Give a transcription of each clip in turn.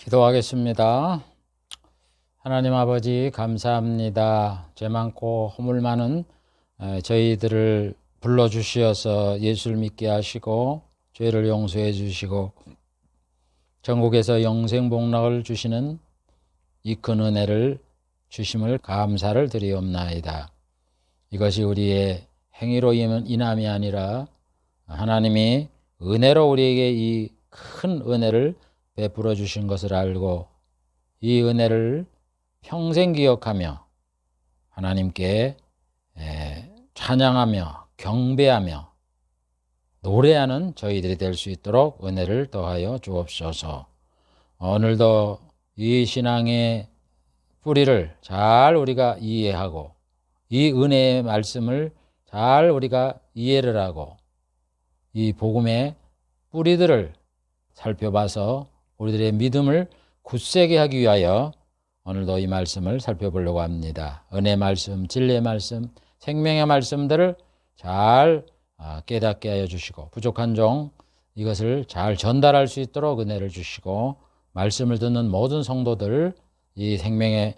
기도하겠습니다. 하나님 아버지 감사합니다. 죄 많고 허물 많은 저희들을 불러주시어서 예수를 믿게 하시고 죄를 용서해 주시고 전국에서 영생복락을 주시는 이 큰 은혜를 주심을 감사를 드리옵나이다. 이것이 우리의 행위로 인함이 아니라 하나님이 은혜로 우리에게 이 큰 은혜를 베풀어 주신 것을 알고 이 은혜를 평생 기억하며 하나님께 찬양하며 경배하며 노래하는 저희들이 될 수 있도록 은혜를 더하여 주옵소서. 오늘도 이 신앙의 뿌리를 잘 우리가 이해하고 이 은혜의 말씀을 잘 우리가 이해를 하고 이 복음의 뿌리들을 살펴봐서 우리들의 믿음을 굳세게 하기 위하여 오늘도 이 말씀을 살펴보려고 합니다. 은혜 말씀, 진리의 말씀, 생명의 말씀들을 잘 깨닫게 하여 주시고 부족한 종 이것을 잘 전달할 수 있도록 은혜를 주시고 말씀을 듣는 모든 성도들 이 생명의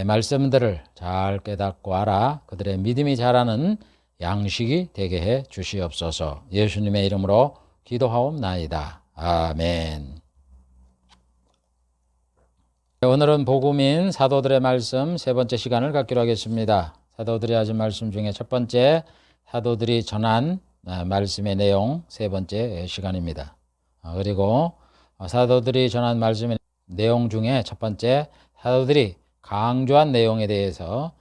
말씀들을 잘 깨닫고 알아 그들의 믿음이 자라는 양식이 되게 해 주시옵소서. 예수님의 이름으로 기도하옵나이다. 아멘. 오늘은 복음인 사도들의 말씀 세 번째 시간을 갖기로 하겠습니다. 사도들이 하신 말씀 중에 첫 번째 사도들이 전한 말씀의 내용 세 번째 시간입니다. 그리고 사도들이 전한 말씀의 내용 중에 첫 번째 사도들이 강조한 내용에 대해서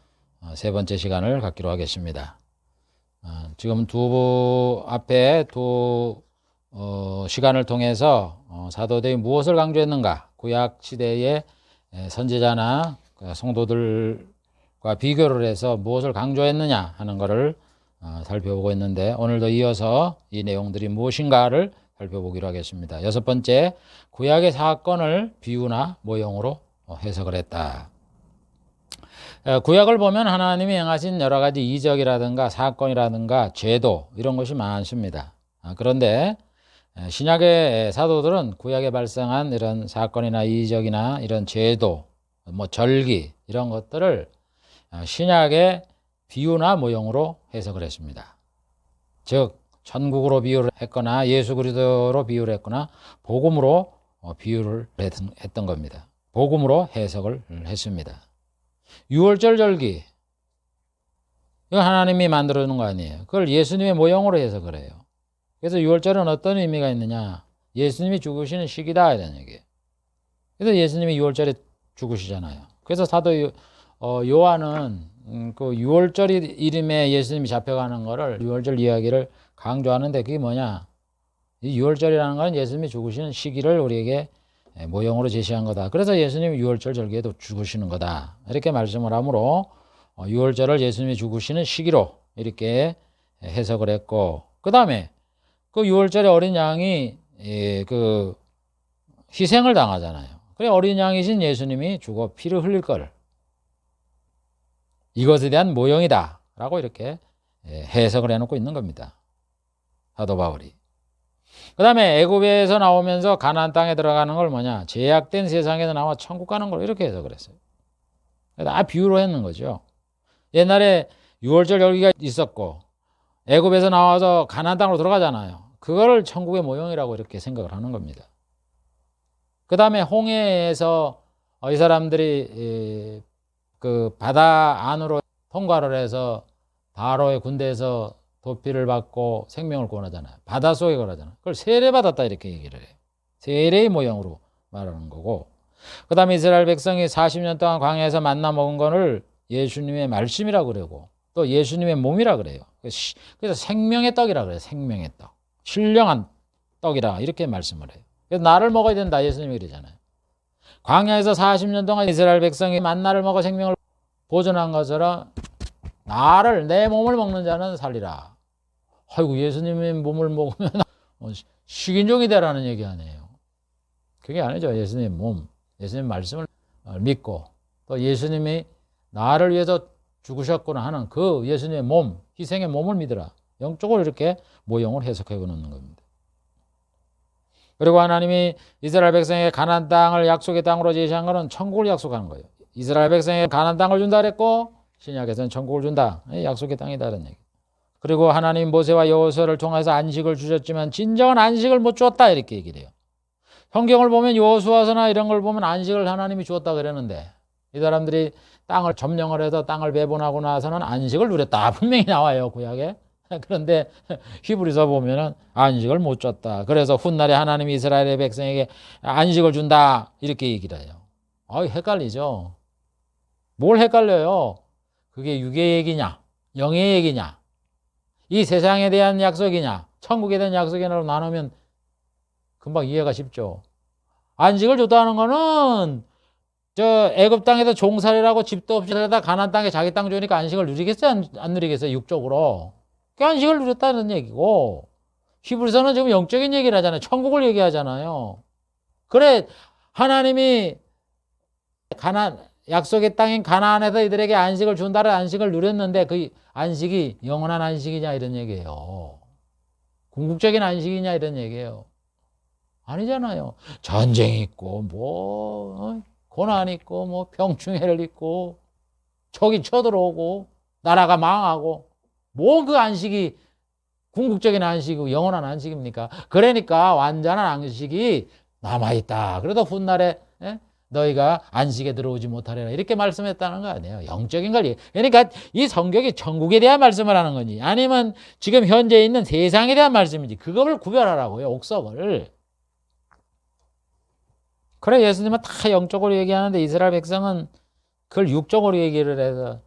세 번째 시간을 갖기로 하겠습니다. 지금 앞에 두 시간을 통해서 사도들이 무엇을 강조했는가, 구약 시대의 선지자나 성도들과 비교를 해서 무엇을 강조했느냐 하는 것을 살펴보고 있는데 오늘도 이어서 이 내용들이 무엇인가를 살펴보기로 하겠습니다. 여섯 번째, 구약의 사건을 비유나 모형으로 해석을 했다. 구약을 보면 하나님이 행하신 여러 가지 이적이라든가 사건이라든가 제도 이런 것이 많습니다. 그런데 신약의 사도들은 구약에 발생한 이런 사건이나 이적이나 이런 제도, 절기 이런 것들을 신약의 비유나 모형으로 해석을 했습니다. 즉 천국으로 비유를 했거나 예수 그리스도로 비유를 했거나 복음으로 비유를 했던 겁니다. 복음으로 해석을 했습니다. 유월절 절기 이거 하나님이 만들어 놓은 거 아니에요. 그걸 예수님의 모형으로 해석을 해요. 그래서 유월절은 어떤 의미가 있느냐, 예수님이 죽으시는 시기다 이런 얘기예요. 그래서 예수님이 유월절에 죽으시잖아요. 그래서 사도 요한은 그 유월절 이름에 예수님이 잡혀가는 거를 유월절 이야기를 강조하는데 그게 뭐냐, 이 유월절이라는 건 예수님이 죽으시는 시기를 우리에게 모형으로 제시한 거다. 그래서 예수님이 유월절 절기에도 죽으시는 거다 이렇게 말씀을 하므로 유월절을 예수님이 죽으시는 시기로 이렇게 해석을 했고, 그 다음에 그 유월절에 어린 양이 그 희생을 당하잖아요. 그래 어린 양이신 예수님이 죽어 피를 흘릴 거를 이것에 대한 모형이다 라고 이렇게 해석을 해놓고 있는 겁니다. 사도 바울이. 그 다음에 애굽에서 나오면서 가나안 땅에 들어가는 걸 뭐냐, 제약된 세상에서 나와 천국 가는 걸 이렇게 해석을 했어요. 다 비유로 했는 거죠. 옛날에 유월절 절기가 있었고 애굽에서 나와서 가나안 땅으로 들어가잖아요. 그거를 천국의 모형이라고 이렇게 생각을 하는 겁니다. 그 다음에 홍해에서 이 사람들이 그 바다 안으로 통과를 해서 바로의 군대에서 도피를 받고 생명을 구원하잖아요. 바닷속에 걸어잖아요. 그걸 세례받았다 이렇게 얘기를 해요. 세례의 모형으로 말하는 거고, 그 다음에 이스라엘 백성이 40년 동안 광야에서 만나 먹은 거를 예수님의 말씀이라고 그러고 또 예수님의 몸이라 그래요. 그래서 생명의 떡이라 그래요. 생명의 떡. 신령한 떡이라 이렇게 말씀을 해요. 그래서 나를 먹어야 된다 예수님이 그러잖아요. 광야에서 40년 동안 이스라엘 백성이 만나를 먹어 생명을 보존한 것처럼 나를, 내 몸을 먹는 자는 살리라. 아이고 예수님의 몸을 먹으면 식인종이 되라는 얘기 아니에요. 그게 아니죠. 예수님의 몸, 예수님의 말씀을 믿고 또 예수님이 나를 위해서 죽으셨구나 하는 그 예수님의 몸, 희생의 몸을 믿으라. 영적으로 이렇게 모형을 해석해 놓는 겁니다. 그리고 하나님이 이스라엘 백성에게 가나안 땅을 약속의 땅으로 제시한 것은 천국을 약속하는 거예요. 이스라엘 백성에게 가나안 땅을 준다 그랬고 신약에서는 천국을 준다. 약속의 땅이다 이런 얘기. 그리고 하나님 모세와 여호수아를 통해서 안식을 주셨지만 진정한 안식을 못 주었다 이렇게 얘기를 해요. 성경을 보면 여호수아서나 이런 걸 보면 안식을 하나님이 주었다 그랬는데 이 사람들이 땅을 점령을 해서 땅을 배분하고 나서는 안식을 누렸다 분명히 나와요 구약에. 그런데 히브리서 보면은 안식을 못 줬다. 그래서 훗날에 하나님이 이스라엘의 백성에게 안식을 준다 이렇게 얘기를 해요. 헷갈리죠. 뭘 헷갈려요? 그게 육의 얘기냐 영의 얘기냐 이 세상에 대한 약속이냐 천국에 대한 약속이냐로 나누면 금방 이해가 쉽죠. 안식을 줬다는 거는 저 애굽 땅에서 종살이라고 집도 없이 살다 가나안 땅에 자기 땅 주니까 안식을 누리겠어요? 안 누리겠어요? 육적으로. 그 안식을 누렸다는 얘기고 히브리서는 지금 영적인 얘기를 하잖아요. 천국을 얘기하잖아요. 그래 하나님이 약속의 땅인 가나안에서 이들에게 안식을 준다는 안식을 누렸는데 그 안식이 영원한 안식이냐 이런 얘기예요. 궁극적인 안식이냐 이런 얘기예요. 아니잖아요. 전쟁이 있고 뭐 고난 있고 뭐 병충해를 있고 적이 쳐들어오고 나라가 망하고 뭐 그 안식이 궁극적인 안식이고 영원한 안식입니까? 그러니까 완전한 안식이 남아있다. 그래도 훗날에 너희가 안식에 들어오지 못하리라 이렇게 말씀했다는 거 아니에요. 영적인 걸. 그러니까 이 성경이 천국에 대한 말씀을 하는 거지 아니면 지금 현재 있는 세상에 대한 말씀인지 그걸 구별하라고요. 옥석을. 그래 예수님은 다 영적으로 얘기하는데 이스라엘 백성은 그걸 육적으로 얘기를 해서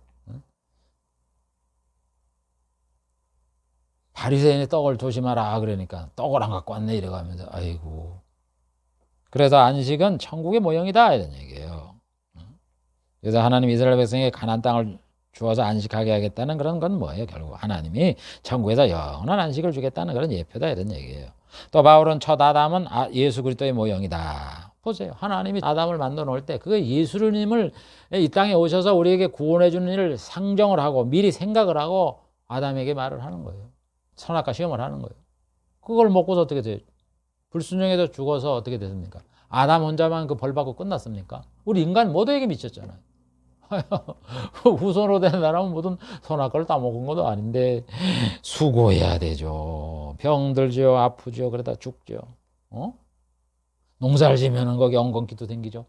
바리새인의 떡을 조심하라 그러니까 떡을 안 갖고 왔네 이래가면서 아이고. 그래서 안식은 천국의 모형이다 이런 얘기예요. 그래서 하나님 이스라엘 백성에게 가나안 땅을 주어서 안식하게 하겠다는 그런 건 뭐예요? 결국 하나님이 천국에서 영원한 안식을 주겠다는 그런 예표다 이런 얘기예요. 또 바울은 첫 아담은 예수 그리스도의 모형이다. 보세요. 하나님이 아담을 만들어 놓을 때 그게 예수님을 이 땅에 오셔서 우리에게 구원해 주는 일을 상정을 하고 미리 생각을 하고 아담에게 말을 하는 거예요. 선악과 시험을 하는 거예요. 그걸 먹고서 어떻게 돼요? 불순종해서 죽어서 어떻게 됐습니까? 아담 혼자만 그 벌 받고 끝났습니까? 우리 인간 모두에게 미쳤잖아요. 후손으로 된 사람은 모든 선악과를 따먹은 것도 아닌데 수고해야 되죠. 병들죠. 아프죠. 그러다 죽죠. 농사를 지면은 거기 엉겅퀴도 생기죠.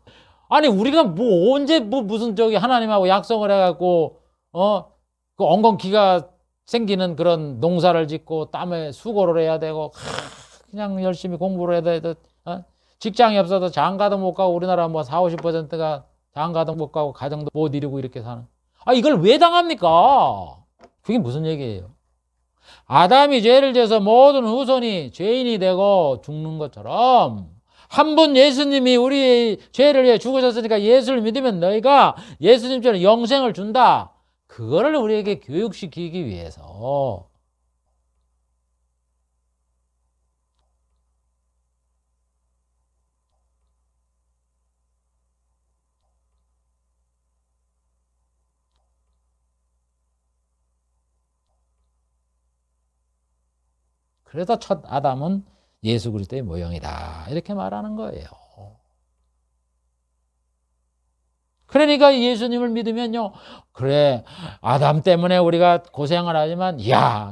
아니 우리가 뭐 언제 뭐 무슨 저기 하나님하고 약속을 해갖고 그 엉겅퀴가 생기는 그런 농사를 짓고 땀에 수고를 해야 되고 그냥 열심히 공부를 해야 돼. 직장이 없어도 장가도 못 가고 우리나라 뭐 40, 50%가 장가도 못 가고 가정도 못 이루고 이렇게 사는. 이걸 왜 당합니까? 그게 무슨 얘기예요? 아담이 죄를 져서 모든 후손이 죄인이 되고 죽는 것처럼 한 분 예수님이 우리의 죄를 위해 죽으셨으니까 예수를 믿으면 너희가 예수님처럼 영생을 준다. 그거를 우리에게 교육시키기 위해서 그래서 첫 아담은 예수 그리스도의 모형이다. 이렇게 말하는 거예요. 그러니까 예수님을 믿으면요. 그래 아담 때문에 우리가 고생을 하지만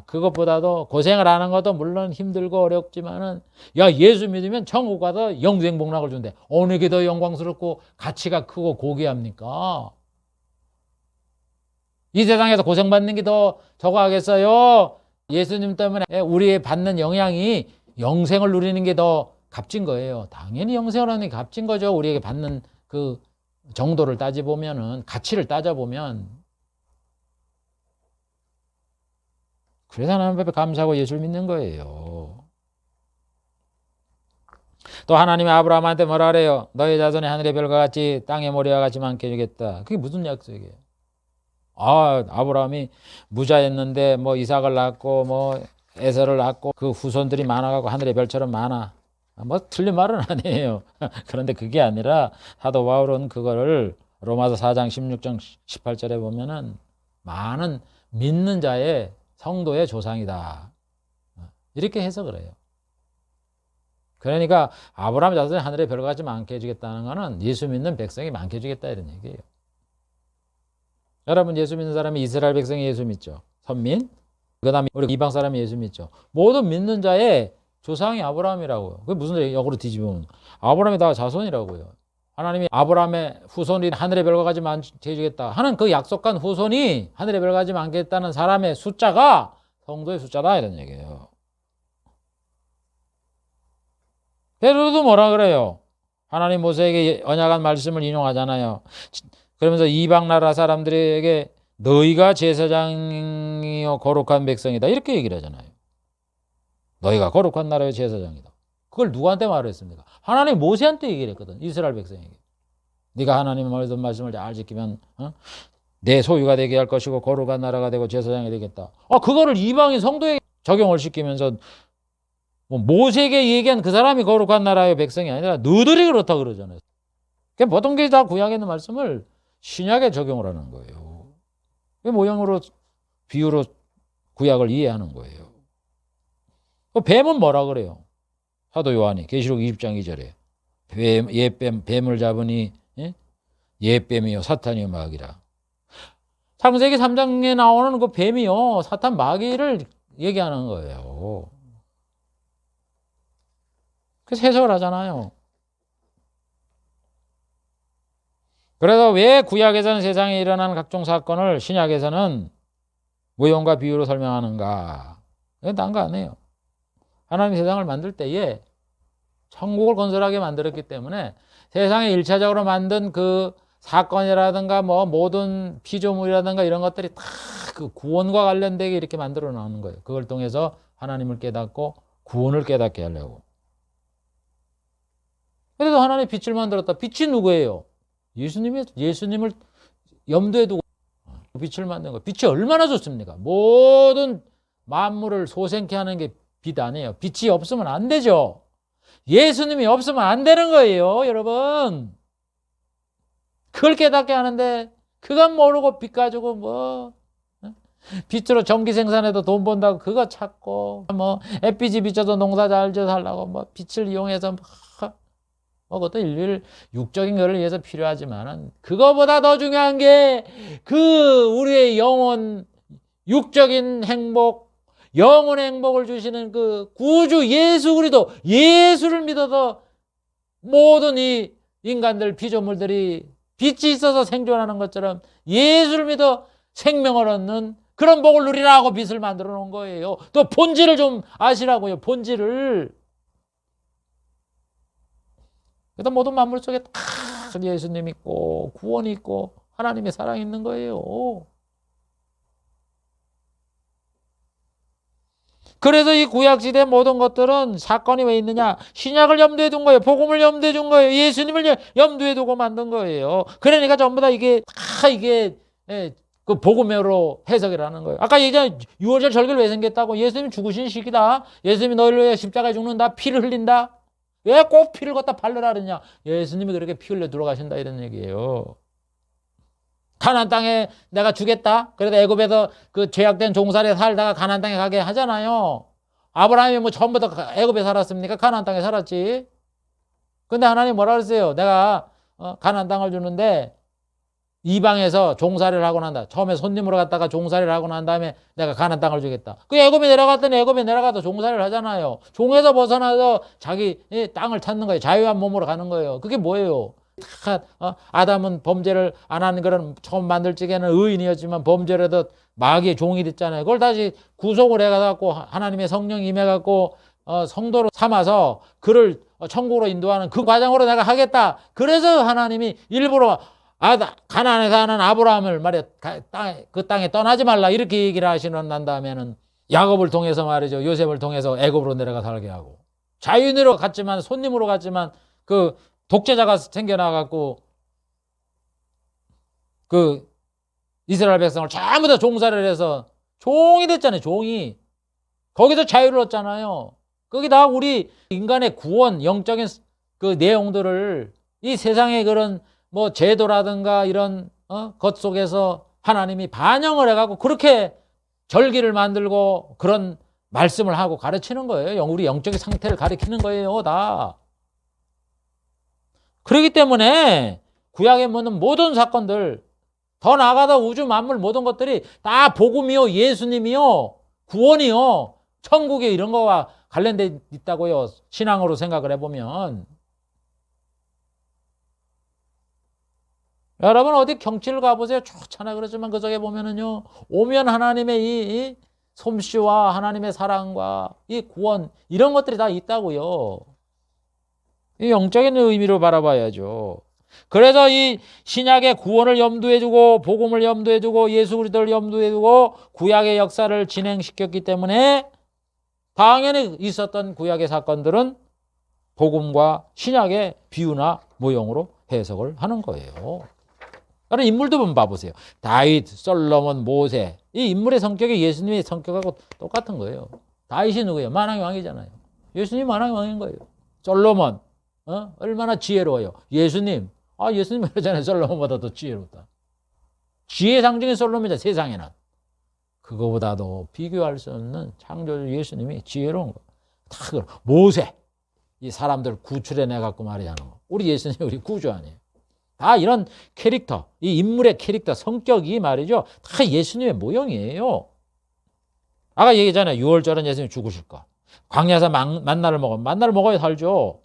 그것보다도 고생을 하는 것도 물론 힘들고 어렵지만은 예수 믿으면 천국 가서 영생 복락을 준대. 어느 게 더 영광스럽고 가치가 크고 고귀합니까? 이 세상에서 고생받는 게 더 저거 하겠어요? 예수님 때문에 우리의 받는 영향이 영생을 누리는 게 더 값진 거예요. 당연히 영생을 하는 게 값진 거죠. 우리에게 받는 그 정도를 따져보면은 가치를 따져보면. 그래서 하나님 앞에 감사하고 예수를 믿는 거예요. 또 하나님이 아브라함한테 뭐라 그래요? 너희 자손이 하늘의 별과 같이 땅의 모래와 같이 많게 해주겠다. 그게 무슨 약속이에요? 아브라함이 무자였는데 뭐 이삭을 낳고 뭐 에서를 낳고 그 후손들이 많아가고 하늘의 별처럼 많아. 뭐 틀린 말은 아니에요. 그런데 그게 아니라 사도 바울은 그거를 로마서 4장 16장 18절에 보면은 많은 믿는 자의 성도의 조상이다. 이렇게 해석을 해요. 그러니까 아브라함 자손이 하늘의 별과 같이 많게 해주겠다는 거는 예수 믿는 백성이 많게 해주겠다 이런 얘기예요. 여러분 예수 믿는 사람이 이스라엘 백성이 예수 믿죠. 선민. 그 다음에 우리 이방 사람이 예수 믿죠. 모든 믿는 자의 조상이 아브라함이라고요. 그게 무슨 역으로 뒤집으면 아브라함이 다 자손이라고요. 하나님이 아브라함의 후손이 하늘의 별과 같이 많게 해주겠다 하는 그 약속한 후손이 하늘의 별과 같이 많게 했다는 사람의 숫자가 성도의 숫자다 이런 얘기예요. 베드로도 뭐라 그래요? 하나님 모세에게 언약한 말씀을 인용하잖아요. 그러면서 이방 나라 사람들에게 너희가 제사장이요 거룩한 백성이다 이렇게 얘기를 하잖아요. 너희가 거룩한 나라의 제사장이다. 그걸 누구한테 말했습니까? 하나님 모세한테 얘기를 했거든. 이스라엘 백성에게. 네가 하나님의 말씀을 잘 지키면 내 소유가 되게 할 것이고 거룩한 나라가 되고 제사장이 되겠다. 그거를 이방인 성도에게 적용을 시키면서 뭐 모세에게 얘기한 그 사람이 거룩한 나라의 백성이 아니라 너희들이 그렇다 그러잖아요. 그러니까 모든 게 다 구약에 있는 말씀을 신약에 적용을 하는 거예요. 모형으로 비유로 구약을 이해하는 거예요. 뱀은 뭐라 그래요? 사도 요한이 계시록 20장 2절에 뱀을 잡으니 옛뱀이요 사탄이요 마귀라. 창세기 3장에 나오는 그 뱀이요 사탄 마귀를 얘기하는 거예요. 그래서 해석을 하잖아요. 그래서 왜 구약에서는 세상에 일어나는 각종 사건을 신약에서는 모형과 비유로 설명하는가? 그건 딴 거 아니에요. 하나님이 세상을 만들 때에 천국을 건설하게 만들었기 때문에 세상에 1차적으로 만든 그 사건이라든가 뭐 모든 피조물이라든가 이런 것들이 다 그 구원과 관련되게 이렇게 만들어 놓는 거예요. 그걸 통해서 하나님을 깨닫고 구원을 깨닫게 하려고. 그래도 하나님이 빛을 만들었다. 빛이 누구예요? 예수님을 염두에 두고 빛을 만든 거예요. 빛이 얼마나 좋습니까? 모든 만물을 소생케 하는 게 빛 아니에요. 빛이 없으면 안 되죠. 예수님이 없으면 안 되는 거예요, 여러분. 그걸 깨닫게 하는데 그건 모르고 빛 가지고 뭐 빛으로 전기 생산해도 돈 번다고 그거 찾고 뭐 햇빛이 비춰도 농사 잘 지어 살라고 뭐 빛을 이용해서 그것도 일일 육적인 것을 위해서 필요하지만은 그거보다 더 중요한 게 그 우리의 영혼 육적인 행복 영혼의 행복을 주시는 그 구주 예수 그리스도 예수를 믿어서 모든 이 인간들 피조물들이 빛이 있어서 생존하는 것처럼 예수를 믿어 생명을 얻는 그런 복을 누리라고 빛을 만들어 놓은 거예요. 또 본질을 좀 아시라고요. 본질을. 그래서 모든 만물 속에 다 예수님 있고 구원이 있고 하나님의 사랑이 있는 거예요. 그래서 이 구약시대 모든 것들은 사건이 왜 있느냐? 신약을 염두에 둔 거예요. 복음을 염두에 둔 거예요. 예수님을 염두에 두고 만든 거예요. 그러니까 전부 다 이게 그 복음으로 해석을 하는 거예요. 아까 얘기한 6월절 절기를 왜 생겼다고? 예수님이 죽으신 시기다. 예수님이 너희를 위해 십자가에 죽는다. 피를 흘린다. 왜 꼭 피를 갖다 바르라 그러냐? 예수님이 그렇게 피 흘려 들어가신다 이런 얘기예요. 가나안 땅에 내가 주겠다. 그래도 애굽에서 그 죄악된 종살이에 살다가 가나안 땅에 가게 하잖아요. 아브라함이 뭐 처음부터 애굽에 살았습니까? 가나안 땅에 살았지. 근데 하나님 뭐라 그랬어요? 내가 가나안 땅을 주는데 이방에서 종살이를 하고 난다. 처음에 손님으로 갔다가 종살이를 하고 난 다음에 내가 가나안 땅을 주겠다. 그 애굽에 내려갔더니 애굽에 내려가서 종살이를 하잖아요. 종에서 벗어나서 자기 땅을 찾는 거예요. 자유한 몸으로 가는 거예요. 그게 뭐예요? 아담은 범죄를 안 하는 거는 처음 만들 적에는 의인이었지만 범죄라도 마귀의 종이 됐잖아요. 그걸 다시 구속을 해가지고 하나님의 성령이 임해갖고 성도로 삼아서 그를 천국으로 인도하는 그 과정으로 내가 하겠다. 그래서 하나님이 일부러 가나안에 사는 아브라함을 말이야 그 땅에 떠나지 말라 이렇게 얘기를 하시는 난 다음에는 야곱을 통해서 말이죠. 요셉을 통해서 애굽으로 내려가 살게 하고 자유인으로 갔지만 손님으로 갔지만 그 독재자가 생겨나갖고 그 이스라엘 백성을 전부 다 종살이를 해서 종이 됐잖아요. 종이. 거기서 자유를 얻잖아요. 거기다 우리 인간의 구원, 영적인 그 내용들을 이 세상의 그런 뭐 제도라든가 이런 것 속에서 하나님이 반영을 해갖고 그렇게 절기를 만들고 그런 말씀을 하고 가르치는 거예요. 우리 영적인 상태를 가르치는 거예요, 다. 그렇기 때문에 구약에 있는 모든 사건들, 더 나아가서 우주 만물 모든 것들이 다 복음이요, 예수님이요, 구원이요, 천국이 이런 거와 관련돼 있다고요. 신앙으로 생각을 해보면. 여러분 어디 경치를 가보세요. 좋잖아요. 그렇지만 그 속에 보면은요, 오면 하나님의 이 솜씨와 하나님의 사랑과 이 구원, 이런 것들이 다 있다고요. 이 영적인 의미로 바라봐야죠. 그래서 이 신약의 구원을 염두에 두고 복음을 염두에 두고 예수 그리스도를 염두에 두고 구약의 역사를 진행시켰기 때문에 당연히 있었던 구약의 사건들은 복음과 신약의 비유나 모형으로 해석을 하는 거예요. 다른 인물도 한번 봐보세요. 다윗, 솔로몬, 모세. 이 인물의 성격이 예수님의 성격하고 똑같은 거예요. 다윗이 누구예요? 만왕의 왕이잖아요. 예수님 만왕의 왕인 거예요. 솔로몬, 얼마나 지혜로워요. 예수님, 예수님 그러잖아요. 솔로몬보다 더 지혜롭다. 지혜 상징인 솔로몬이죠. 세상에는. 그거보다도 비교할 수 없는 창조주 예수님이 지혜로운 거예요. 다 모세, 이 사람들 구출해내 갖고 말이잖아. 우리 예수님이 우리 구주 아니에요. 다 이런 캐릭터, 이 인물의 캐릭터, 성격이 말이죠. 다 예수님의 모형이에요. 아까 얘기했잖아요. 6월절은 예수님이 죽으실 거. 광야에서 만나를 먹어. 만나를 먹어야 살죠.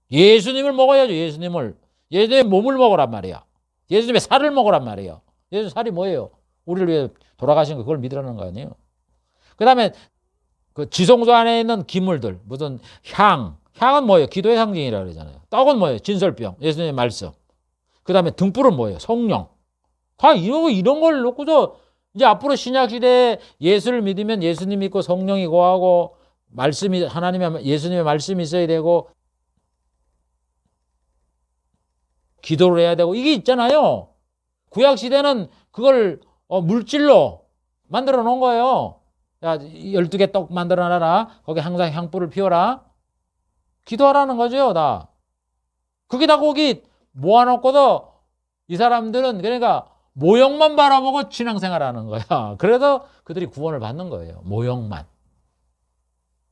예수님을 먹어야죠. 예수님을. 예수님의 몸을 먹으란 말이야. 예수님의 살을 먹으란 말이에요. 예수님 살이 뭐예요? 우리를 위해 돌아가신 거, 그걸 믿으라는 거 아니에요. 그 다음에 그 지성소 안에 있는 기물들, 무슨 향은 뭐예요? 기도의 상징이라고 그러잖아요. 떡은 뭐예요? 진설병, 예수님의 말씀. 그 다음에 등불은 뭐예요? 성령. 다 이런 걸 놓고서 이제 앞으로 신약시대에 예수를 믿으면 예수님 믿고 성령이 거하고 말씀이, 예수님의 말씀이 있어야 되고 기도를 해야 되고 이게 있잖아요. 구약시대는 그걸 물질로 만들어 놓은 거예요. 야, 12개 떡 만들어 놔라. 거기 항상 향불을 피워라. 기도하라는 거죠, 다. 거기다 거기 모아놓고도 이 사람들은 그러니까 모형만 바라보고 신앙생활 하는 거야. 그래서 그들이 구원을 받는 거예요. 모형만.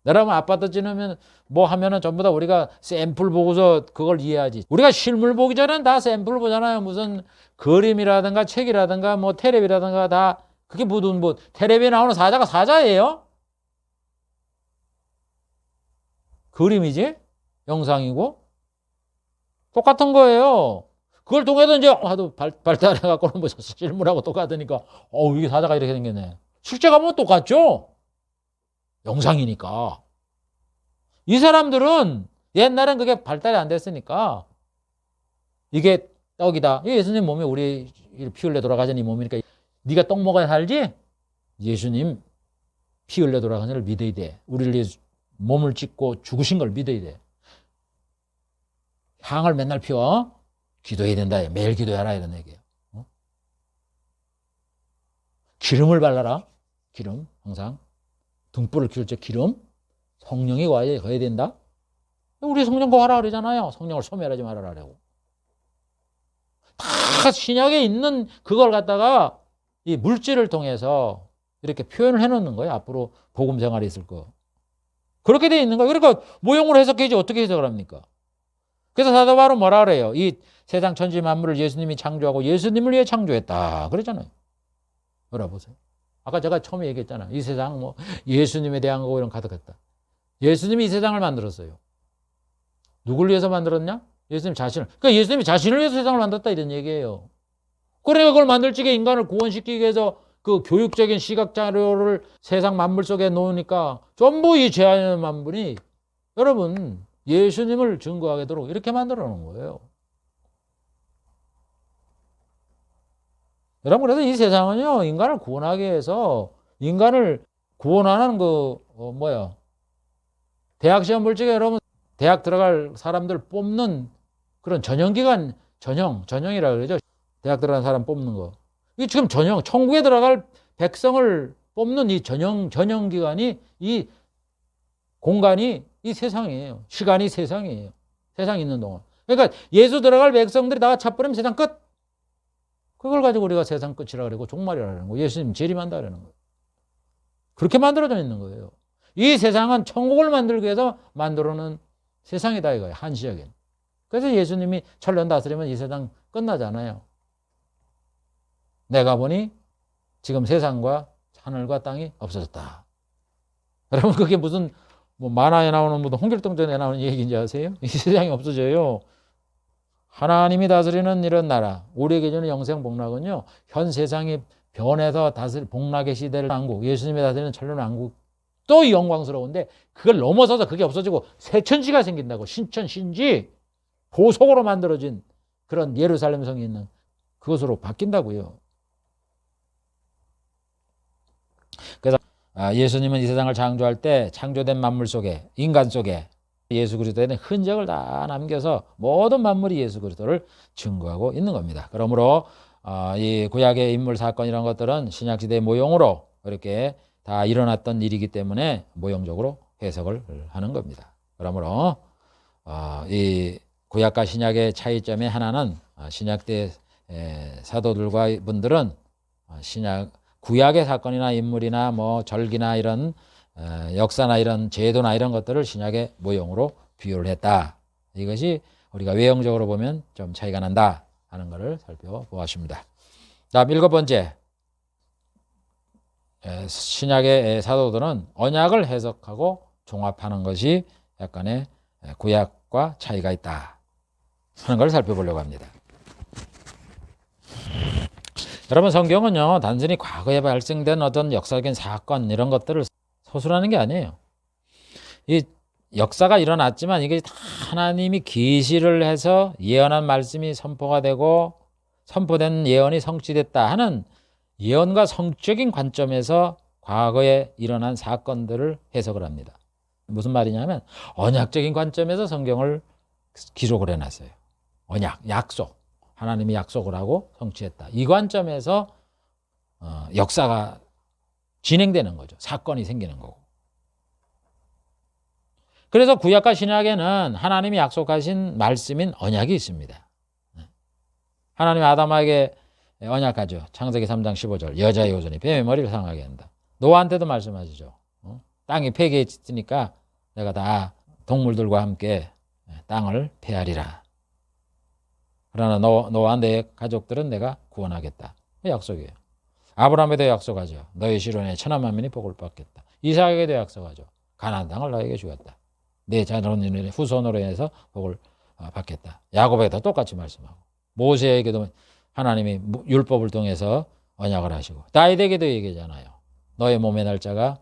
여러분 아파트 지으면 뭐 하면은 전부 다 우리가 샘플 보고서 그걸 이해하지. 우리가 실물 보기 전에는 다 샘플 보잖아요. 무슨 그림이라든가 책이라든가 뭐 텔레비라든가 다 그게 무슨 뭐 텔레비에 나오는 사자가 사자예요? 그림이지? 영상이고? 똑같은 거예요. 그걸 통해서 이제 하도 발달해갖고는 뭐 실물하고 똑같으니까 이게 사자가 이렇게 생겼네. 실제 가보면 똑같죠? 영상이니까. 이 사람들은 옛날엔 그게 발달이 안 됐으니까 이게 떡이다. 예수님 몸이 우리 피 흘려 돌아가신 이 몸이니까 네가 떡 먹어야 살지? 예수님 피 흘려 돌아가신 걸 믿어야 돼. 우리를 위해 몸을 찢고 죽으신 걸 믿어야 돼. 향을 맨날 피워. 기도해야 된다. 매일 기도해라 이런 얘기예요. 기름을 발라라. 기름 항상. 등불을 키울 때 기름. 성령이 거해야 된다. 우리 성령 거하라 그러잖아요. 성령을 소멸하지 말아라라고. 다 신약에 있는 그걸 갖다가 이 물질을 통해서 이렇게 표현을 해놓는 거예요. 앞으로 복음 생활이 있을 거. 그렇게 돼 있는 거예요. 그러니까 모형으로 해석해야지 어떻게 해석을 합니까? 그래서 사도 바울은 뭐라 그래요? 이 세상 천지 만물을 예수님이 창조하고 예수님을 위해 창조했다. 그랬잖아요. 알아보세요. 아까 제가 처음에 얘기했잖아요. 이 세상 뭐 예수님에 대한 거 이런 가득했다. 예수님이 이 세상을 만들었어요. 누굴 위해서 만들었냐? 예수님 자신을. 그러니까 예수님이 자신을 위해서 세상을 만들었다 이런 얘기예요. 그러니까 그걸 만들 적에 인간을 구원시키기 위해서 그 교육적인 시각 자료를 세상 만물 속에 놓으니까 전부 이 죄하는 만물이 여러분 예수님을 증거하게 도록 이렇게 만들어 놓은 거예요. 여러분 그래서 이 세상은요 인간을 구원하기 위해서 인간을 구원하는 대학 시험 볼 적에 여러분 대학 들어갈 사람들 뽑는 그런 전형기관 전형이라고 그러죠. 대학 들어가는 사람 뽑는 거. 이 지금 천국에 들어갈 백성을 뽑는 이 전형기관이 이 공간이 이 세상이에요. 시간이 세상이에요. 세상 있는 동안. 그러니까 예수 들어갈 백성들이 다 차버리면 세상 끝. 그걸 가지고 우리가 세상 끝이라 그러고 종말이라 그러는 거예요. 예수님 재림한다 그러는 거예요. 그렇게 만들어져 있는 거예요. 이 세상은 천국을 만들기 위해서 만들어 놓은 세상이다 이거예요. 한시적인. 그래서 예수님이 천년 다스리면 이 세상 끝나잖아요. 내가 보니 지금 세상과 하늘과 땅이 없어졌다. 여러분 그게 무슨 뭐 만화에 나오는 무슨 홍길동전에 나오는 얘기인지 아세요? 이 세상이 없어져요. 하나님이 다스리는 이런 나라, 우리에게 주는 영생 복락은요, 현 세상이 변해서 복락의 시대를 왕국, 예수님이 다스리는 천년 왕국 또 영광스러운데 그걸 넘어서서 그게 없어지고 새 천지가 생긴다고. 신천 신지 보석으로 만들어진 그런 예루살렘 성이 있는 그것으로 바뀐다고요. 그래서 예수님은 이 세상을 창조할 때 창조된 만물 속에, 인간 속에 예수 그리스도에 대한 흔적을 다 남겨서 모든 만물이 예수 그리스도를 증거하고 있는 겁니다. 그러므로 이 구약의 인물 사건 이런 것들은 신약시대의 모형으로 이렇게 다 일어났던 일이기 때문에 모형적으로 해석을 하는 겁니다. 그러므로 이 구약과 신약의 차이점의 하나는 신약대 사도들과 분들은 구약의 사건이나 인물이나 뭐 절기나 이런 역사나 이런 제도나 이런 것들을 신약의 모형으로 비유를 했다. 이것이 우리가 외형적으로 보면 좀 차이가 난다 하는 것을 살펴보았습니다. 다음 7번째, 신약의 사도들은 언약을 해석하고 종합하는 것이 약간의 구약과 차이가 있다 하는 걸 살펴보려고 합니다. 여러분 성경은요 단순히 과거에 발생된 어떤 역사적인 사건 이런 것들을 서술하는 게 아니에요. 이 역사가 일어났지만 이게 다 하나님이 계시를 해서 예언한 말씀이 선포가 되고 선포된 예언이 성취됐다 하는 예언과 성적인 관점에서 과거에 일어난 사건들을 해석을 합니다. 무슨 말이냐면 언약적인 관점에서 성경을 기록을 해놨어요. 언약, 약속. 하나님이 약속을 하고 성취했다. 이 관점에서 역사가 진행되는 거죠. 사건이 생기는 거고. 그래서 구약과 신약에는 하나님이 약속하신 말씀인 언약이 있습니다. 하나님이 아담에게 언약하죠. 창세기 3장 15절 여자의 후손이 뱀의 머리를 상하게 한다. 노아한테도 말씀하시죠. 땅이 폐기했으니까 내가 다 동물들과 함께 땅을 폐하리라. 그러나 너와 내 가족들은 내가 구원하겠다. 약속이에요. 아브라함에도 약속하죠. 너의 시론에 천한 만민이 복을 받겠다. 이삭에게도 약속하죠. 가나안 땅을 너에게 주겠다. 내 자손의 후손으로 인해서 복을 받겠다. 야곱에게도 똑같이 말씀하고 모세에게도 하나님이 율법을 통해서 언약을 하시고 다윗에게도 얘기하잖아요. 너의 몸의 날짜가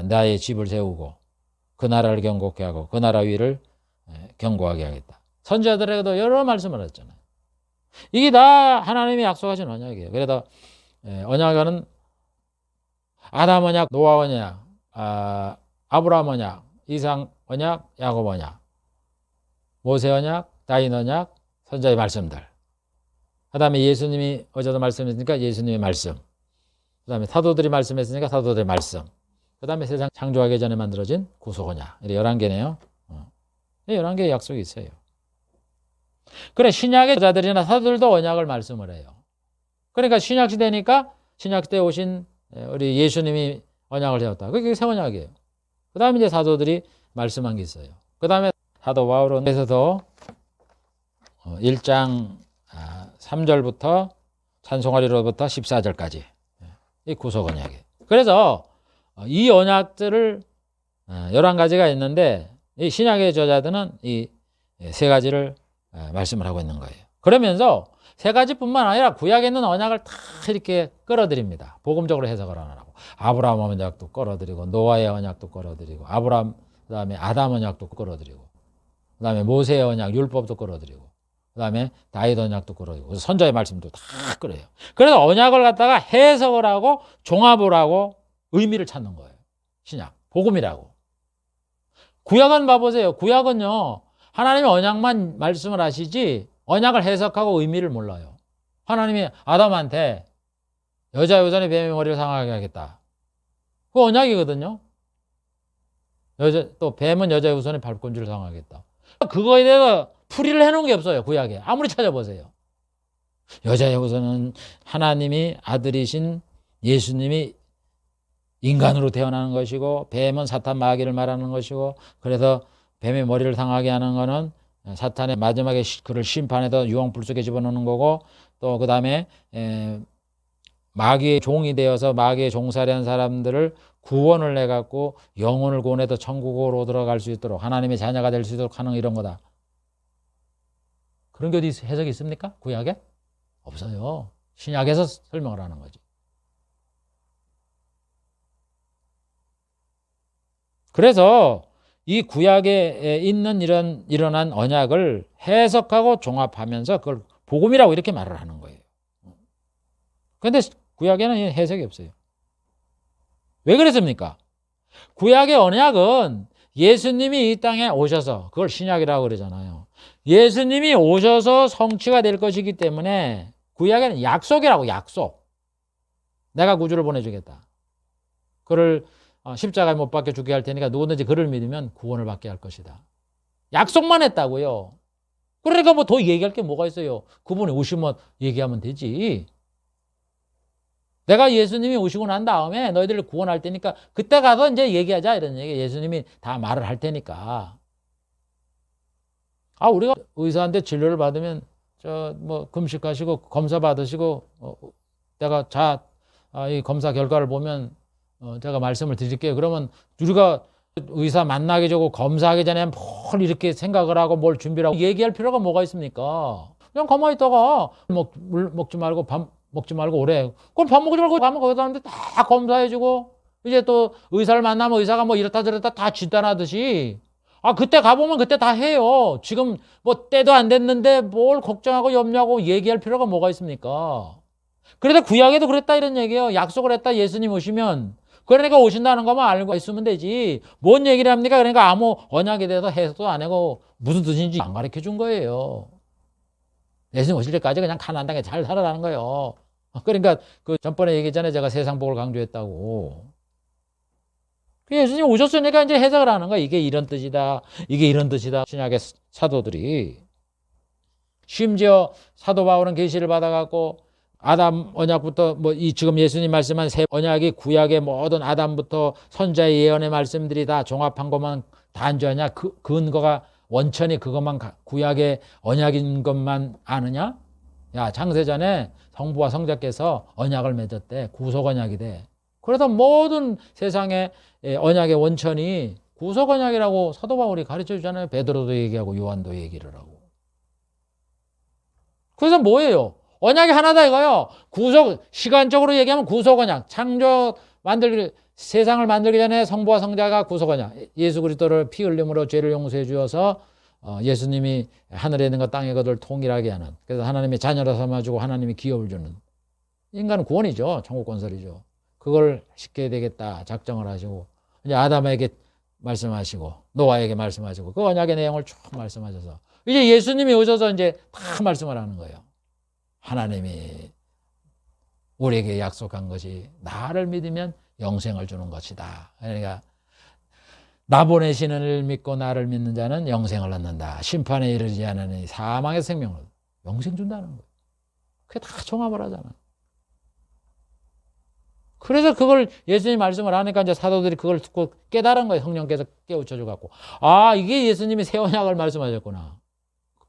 나의 집을 세우고 그 나라를 경고케 하고 그 나라 위를 견고하게 하겠다. 선지자들에게도 여러 말씀을 했잖아요. 이게 다 하나님이 약속하신 언약이에요. 그래서 언약은 아담 언약, 노아 언약, 아브라함 언약, 이삭 언약, 야곱 언약, 모세 언약, 다윗 언약, 선지자의 말씀들. 그 다음에 예수님이 어제도 말씀했으니까 예수님의 말씀. 그 다음에 사도들이 말씀했으니까 사도들의 말씀. 그 다음에 세상 창조하기 전에 만들어진 구속 언약. 이렇게 11개네요. 11개의 약속이 있어요. 그래 신약의 자들이나 사도들도 언약을 말씀을 해요. 그러니까 신약시대니까 신약시대에 오신 우리 예수님이 언약을 세웠다. 그게 새 언약이에요. 그 다음에 이제 사도들이 말씀한 게 있어요. 그 다음에 사도 바울에서도 1장 3절부터 찬송하리로부터 14절까지 이 구속 언약이에요. 그래서 이 언약들을 11가지가 있는데 이 신약의 저자들은 이 세 가지를 말씀을 하고 있는 거예요. 그러면서 세 가지뿐만 아니라 구약에 있는 언약을 다 이렇게 끌어들입니다. 복음적으로 해석을 하느라고. 아브라함 언약도 끌어들이고 노아의 언약도 끌어들이고 그다음에 아담 언약도 끌어들이고 그다음에 모세의 언약 율법도 끌어들이고 그다음에 다윗 언약도 끌어들이고 선자의 말씀도 다 끌어요. 그래서 언약을 갖다가 해석을 하고 종합을 하고 의미를 찾는 거예요. 신약 복음이라고. 구약은 봐보세요. 구약은요 하나님이 언약만 말씀을 하시지 언약을 해석하고 의미를 몰라요. 하나님이 아담한테 여자 후손의 뱀의 머리를 상하게 하겠다. 그거 언약이거든요. 또 뱀은 여자 후손의 발꿈치를 상하겠다. 그거에 대해서 풀이를 해놓은 게 없어요. 구약에. 아무리 찾아보세요. 여자의 후손은 하나님이 아들이신 예수님이 인간으로 태어나는 것이고 뱀은 사탄 마귀를 말하는 것이고 그래서 뱀의 머리를 상하게 하는 거는 사탄의 마지막에 그를 심판해서 유황불 속에 집어넣는 거고 또 그 다음에 마귀의 종이 되어서 마귀의 종살이 한 사람들을 구원을 해갖고 영혼을 구원해서 천국으로 들어갈 수 있도록 하나님의 자녀가 될 수 있도록 하는 이런 거다. 그런 게 어디 해석이 있습니까? 구약에? 없어요. 신약에서 설명을 하는 거지. 그래서 이 구약에 있는 일어난 언약을 해석하고 종합하면서 그걸 복음이라고 이렇게 말을 하는 거예요. 그런데 구약에는 해석이 없어요. 왜 그랬습니까? 구약의 언약은 예수님이 이 땅에 오셔서 그걸 신약이라고 그러잖아요. 예수님이 오셔서 성취가 될 것이기 때문에 구약에는 약속이라고 약속. 내가 구주를 보내주겠다. 그를 십자가에 못 박혀 죽게 할 테니까 누구든지 그를 믿으면 구원을 받게 할 것이다. 약속만 했다고요. 그러니까 뭐 더 얘기할 게 뭐가 있어요. 그분이 오시면 얘기하면 되지. 내가 예수님이 오시고 난 다음에 너희들을 구원할 테니까 그때 가서 이제 얘기하자 이런 얘기. 예수님이 다 말을 할 테니까. 우리가 의사한테 진료를 받으면 뭐 금식하시고 검사 받으시고 내가 이 검사 결과를 보면 제가 말씀을 드릴게요. 그러면 우리가 의사 만나기 전에 검사하기 전에 뭘 이렇게 생각을 하고 뭘 준비를 하고 얘기할 필요가 뭐가 있습니까? 그냥 가만히 있다가 물 먹지 말고 밥 먹지 말고 오래. 그럼 밥 먹지 말고 가면 거기다 하는데 다 검사해주고 이제 또 의사를 만나면 의사가 뭐 이렇다 저렇다 다 진단하듯이 그때 가보면 그때 다 해요. 지금 뭐 때도 안 됐는데 뭘 걱정하고 염려하고 얘기할 필요가 뭐가 있습니까? 그래도 구약에도 그랬다 이런 얘기예요. 약속을 했다 예수님 오시면. 그러니까 오신다는 것만 알고 있으면 되지. 뭔 얘기를 합니까? 그러니까 아무 언약에 대해서 해석도 안 하고 무슨 뜻인지 안 가르쳐 준 거예요. 예수님 오실 때까지 그냥 가나안 땅에 잘 살아라는 거예요. 그러니까 그 전번에 얘기했잖아요. 제가 세상 복을 강조했다고. 예수님 오셨으니까 이제 해석을 하는 거야. 이게 이런 뜻이다. 이게 이런 뜻이다. 신약의 사도들이. 심지어 사도 바울은 계시를 받아갖고 아담 언약부터 지금 예수님 말씀한 세 언약이 구약의 모든 아담부터 선자의 예언의 말씀들이 다 종합한 것만 단죄하냐? 그 근거가 원천이 그것만 구약의 언약인 것만 아느냐? 야, 창세전에 성부와 성자께서 언약을 맺었대. 구속 언약이 돼. 그래서 모든 세상의 언약의 원천이 구속 언약이라고 사도 바울이 가르쳐 주잖아요. 베드로도 얘기하고 요한도 얘기를 하고. 그래서 뭐예요? 언약이 하나다 이거요. 시간적으로 얘기하면 구속 언약. 세상을 만들기 전에 성부와 성자가 구속 언약. 예수 그리스도를 피 흘림으로 죄를 용서해 주어서 예수님이 하늘에 있는 것 땅의 것을 통일하게 하는. 그래서 하나님의 자녀로 삼아주고 하나님이 기업을 주는. 인간은 구원이죠. 천국 건설이죠. 그걸 시켜야 되겠다 작정을 하시고 이제 아담에게 말씀하시고 노아에게 말씀하시고 그 언약의 내용을 쭉 말씀하셔서 이제 예수님이 오셔서 이제 다 말씀을 하는 거예요. 하나님이 우리에게 약속한 것이 나를 믿으면 영생을 주는 것이다. 그러니까 나 보내시는 이를 믿고 나를 믿는 자는 영생을 얻는다. 심판에 이르지 않으니 사망의 생명을 영생 준다는 거예요. 그게 다 종합을 하잖아. 그래서 그걸 예수님 말씀을 하니까 이제 사도들이 그걸 듣고 깨달은 거예요. 성령께서 깨우쳐줘 갖고 이게 예수님이 새 언약을 말씀하셨구나.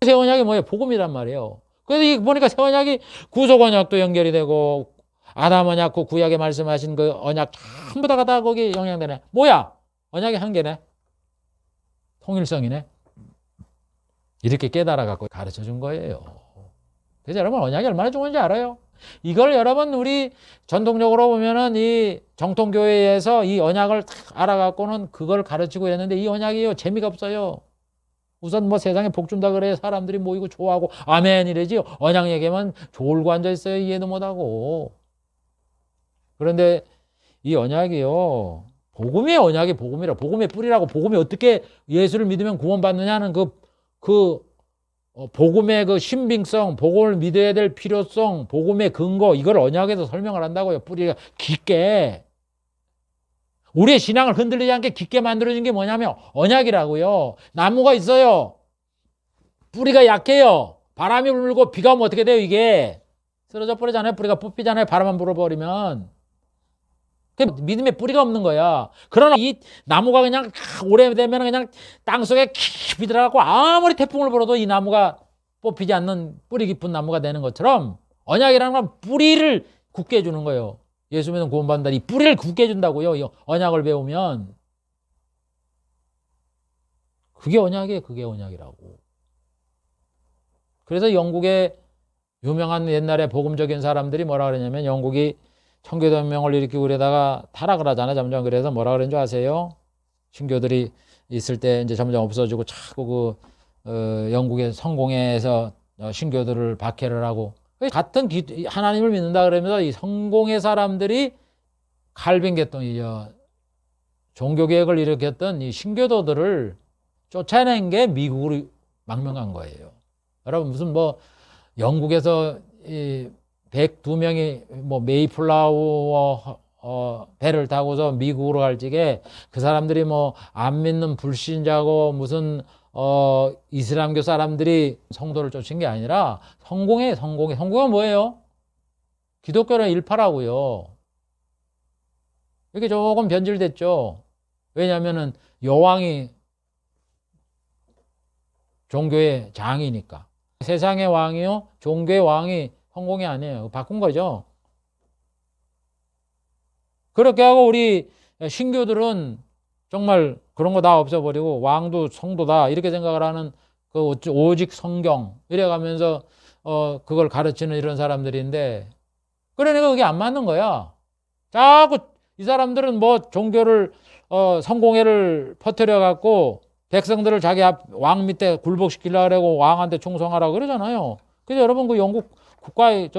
새 언약이 뭐예요? 복음이란 말이에요. 그래서 보니까 새 언약이 구속 언약도 연결이 되고 아담 언약 그 구약에 말씀하신 그 언약 전부 다 거기에 영향되네. 뭐야? 언약이 한 개네. 통일성이네. 이렇게 깨달아 갖고 가르쳐 준 거예요. 그래서 여러분 언약이 얼마나 좋은지 알아요? 이걸 여러분 우리 전통적으로 보면은 이 정통교회에서 이 언약을 딱 알아갖고는 그걸 가르치고 했는데 이 언약이요 재미가 없어요. 우선 뭐 세상에 복 준다 그래 사람들이 모이고 좋아하고 아멘 이래지 언약 얘기하면 졸고 앉아있어요. 이해도 못하고. 그런데 이 언약이요 복음의 언약이 복음이라 복음의 뿌리라고. 복음이 어떻게 예수를 믿으면 구원받느냐는 복음의 그 신빙성, 복음을 믿어야 될 필요성, 복음의 근거, 이걸 언약에서 설명을 한다고요. 뿌리가 깊게. 우리의 신앙을 흔들리지 않게 깊게 만들어진 게 뭐냐면 언약이라고요. 나무가 있어요. 뿌리가 약해요. 바람이 불고 비가 오면 어떻게 돼요, 이게? 쓰러져 버리잖아요. 뿌리가 뽑히잖아요. 바람만 불어버리면. 그 믿음의 뿌리가 없는 거야. 그러나 이 나무가 그냥 오래되면 그냥 땅속에 깊이 들어가고 아무리 태풍을 불어도 이 나무가 뽑히지 않는 뿌리 깊은 나무가 되는 것처럼 언약이라는 건 뿌리를 굳게 해주는 거예요. 예수 믿으면 구원받는다. 이 뿌리를 굳게 해준다고요. 이 언약을 배우면. 그게 언약이에요. 그게 언약이라고. 그래서 영국의 유명한 옛날에 복음적인 사람들이 뭐라 그러냐면 영국이 청교도혁명을 일으키고 그러다가 타락을 하잖아요. 점점. 그래서 뭐라 그러는 줄 아세요? 신교들이 있을 때 이제 점점 없어지고 자꾸 영국의 성공회에서 신교들을 박해를 하고 같은 하나님을 믿는다 그러면서 이 성공회 사람들이 칼빈 계통이죠. 종교개혁을 일으켰던 이 신교도들을 쫓아낸 게 미국으로 망명한 거예요. 여러분 무슨 뭐 영국에서 이 102명이 뭐 메이플라워 배를 타고서 미국으로 갈 적에 그 사람들이 뭐 안 믿는 불신자고 무슨 이슬람교 사람들이 성도를 쫓은 게 아니라 성공은 뭐예요? 기독교는 일파라고요. 이게 조금 변질됐죠. 왜냐하면은 여왕이 종교의 장이니까. 세상의 왕이요, 종교의 왕이 성공이 아니에요. 바꾼 거죠. 그렇게 하고 우리 신교들은 정말 그런 거 다 없애버리고 왕도 성도다 이렇게 생각을 하는 그 오직 성경 이래가면서 그걸 가르치는 이런 사람들인데 그러니까 그게 안 맞는 거야. 자꾸 이 사람들은 뭐 종교를 성공회를 퍼뜨려 갖고 백성들을 자기 왕 밑에 굴복시키려고 하고 왕한테 충성하라고 그러잖아요. 그래서 여러분 그 영국 국가의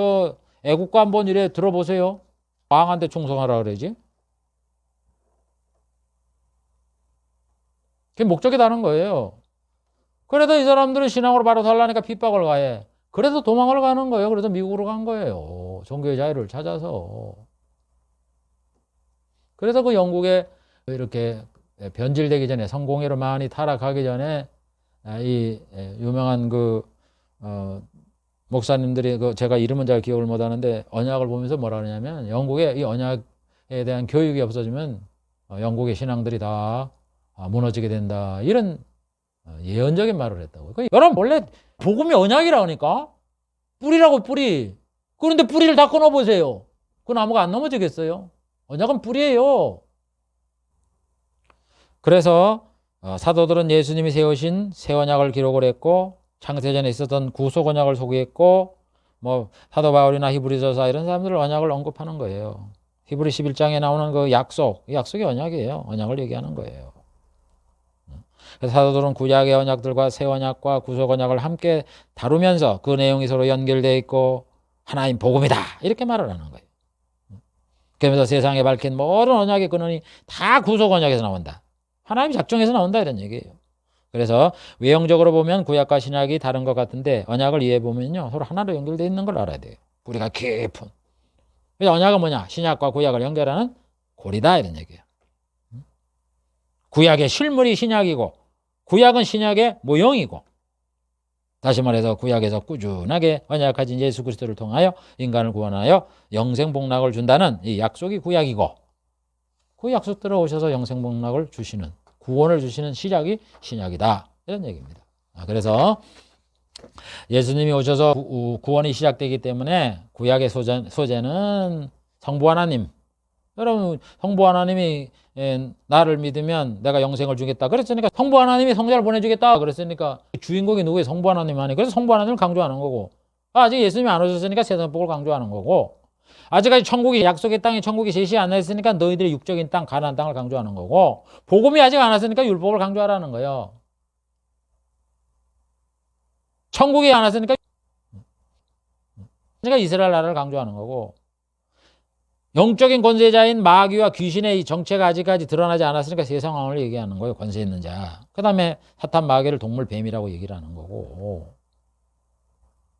애국가 한번 이래 들어보세요. 왕한테 충성하라 그러지. 그게 목적이 다른 거예요. 그래도 이 사람들은 신앙으로 바로 살라니까 핍박을 가해. 그래서 도망을 가는 거예요. 그래서 미국으로 간 거예요. 종교의 자유를 찾아서. 그래서 그 영국에 이렇게 변질되기 전에 성공회로 많이 타락하기 전에 이 유명한 그 목사님들이 제가 이름은 잘 기억을 못 하는데 언약을 보면서 뭐라 그러냐면 영국의 이 언약에 대한 교육이 없어지면 영국의 신앙들이 다 무너지게 된다. 이런 예언적인 말을 했다고요. 여러분 원래 복음이 언약이라니까 뿌리라고 뿌리. 그런데 뿌리를 다 끊어보세요. 그 나무가 안 넘어지겠어요? 언약은 뿌리예요. 그래서 사도들은 예수님이 세우신 새 언약을 기록을 했고 창세전에 있었던 구속 언약을 소개했고 뭐 사도 바울이나 히브리서사 이런 사람들 언약을 언급하는 거예요. 히브리 11장에 나오는 그 약속, 이 약속이 언약이에요. 언약을 얘기하는 거예요. 그래서 사도들은 구약의 언약들과 새 언약과 구속 언약을 함께 다루면서 그 내용이 서로 연결되어 있고 하나님 복음이다 이렇게 말을 하는 거예요. 그러면서 세상에 밝힌 모든 언약의 근원이 다 구속 언약에서 나온다. 하나님 작정해서 나온다 이런 얘기예요. 그래서 외형적으로 보면 구약과 신약이 다른 것 같은데 언약을 이해해 보면요 서로 하나로 연결되어 있는 걸 알아야 돼요. 우리가 깊은. 그래서 언약은 뭐냐? 신약과 구약을 연결하는 고리다 이런 얘기예요. 구약의 실물이 신약이고 구약은 신약의 모형이고 다시 말해서 구약에서 꾸준하게 언약하신 예수 그리스도를 통하여 인간을 구원하여 영생복락을 준다는 이 약속이 구약이고 그 약속대로 오셔서 영생복락을 주시는 구원을 주시는 시작이 신약이다 이런 얘기입니다. 그래서 예수님이 오셔서 구원이 시작되기 때문에 구약의 소재는 성부 하나님. 여러분 성부 하나님이 나를 믿으면 내가 영생을 주겠다 그랬으니까 성부 하나님이 성자를 보내주겠다 그랬으니까 주인공이 누구예요? 성부 하나님 아니에요. 그래서 성부 하나님을 강조하는 거고 아직 예수님이 안 오셨으니까 세상복을 강조하는 거고 아직까지 천국이 약속의 땅에 천국이 제시 안 했으니까 너희들의 육적인 땅 가나안 땅을 강조하는 거고 복음이 아직 안 왔으니까 율법을 강조하라는 거예요. 천국이 안 왔으니까 그러니까 이스라엘 나라를 강조하는 거고 영적인 권세자인 마귀와 귀신의 이 정체가 아직까지 드러나지 않았으니까 세 상황을 얘기하는 거예요. 권세 있는 자. 그 다음에 사탄 마귀를 동물 뱀이라고 얘기를 하는 거고.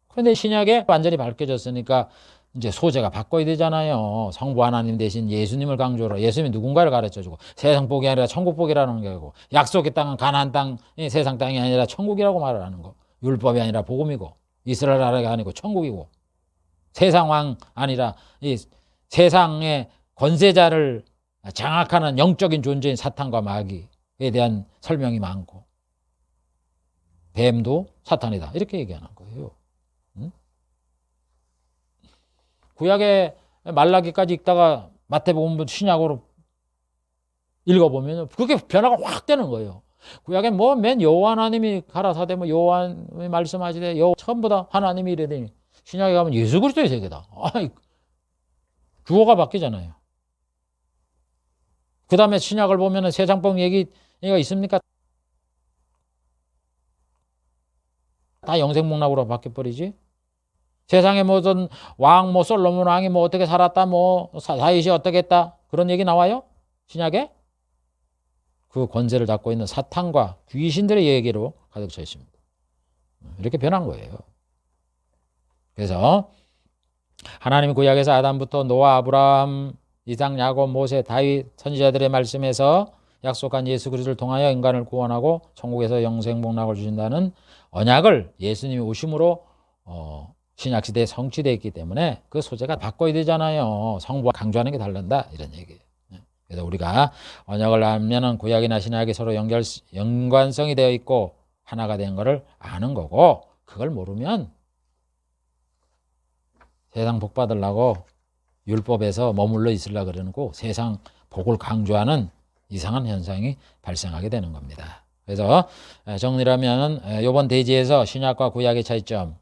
그런데 신약에 완전히 밝혀졌으니까 이제 소재가 바꿔야 되잖아요. 성부 하나님 대신 예수님을 강조로 예수님이 누군가를 가르쳐주고 세상 복이 아니라 천국 복이라는 거고 약속의 땅은 가나안 땅, 세상 땅이 아니라 천국이라고 말을 하는 거. 율법이 아니라 복음이고 이스라엘 나라가 아니고 천국이고 세상 왕 아니라 이 세상의 권세자를 장악하는 영적인 존재인 사탄과 마귀에 대한 설명이 많고, 뱀도 사탄이다 이렇게 얘기하는 거예요. 구약의 말라기까지 읽다가 마태복음 신약으로 읽어보면 그게 변화가 확 되는 거예요. 구약에 뭐 맨 여호와 하나님이 가라사대 뭐 여호와님이 말씀하시되 전부 다 하나님이 이래더니 신약에 가면 예수 그리스도의 세계다. 주어가 바뀌잖아요. 그 다음에 신약을 보면 세상법 얘기가 있습니까? 다 영생목락으로 바뀌어버리지. 세상에 무슨 왕, 뭐 솔로몬 왕이 뭐 어떻게 살았다, 뭐 다윗이 어떻게 했다 그런 얘기 나와요? 신약에? 그 권세를 잡고 있는 사탄과 귀신들의 얘기로 가득 차 있습니다. 이렇게 변한 거예요. 그래서 하나님이 구약에서 아담부터 노아, 아브라함, 이삭, 야곱, 모세, 다윗 선지자들의 말씀에서 약속한 예수 그리스도를 통하여 인간을 구원하고 천국에서 영생 복락을 주신다는 언약을 예수님이 오심으로 신약시대에 성취되어 있기 때문에 그 소재가 바꿔야 되잖아요. 성부와 강조하는 게 다른다 이런 얘기예요. 그래서 우리가 언약을 알면은 구약이나 신약이 서로 연관성이 되어 있고 하나가 된 거를 아는 거고, 그걸 모르면 세상 복 받으려고 율법에서 머물러 있으려고 그러고 세상 복을 강조하는 이상한 현상이 발생하게 되는 겁니다. 그래서 정리를 하면 이번 대지에서 신약과 구약의 차이점,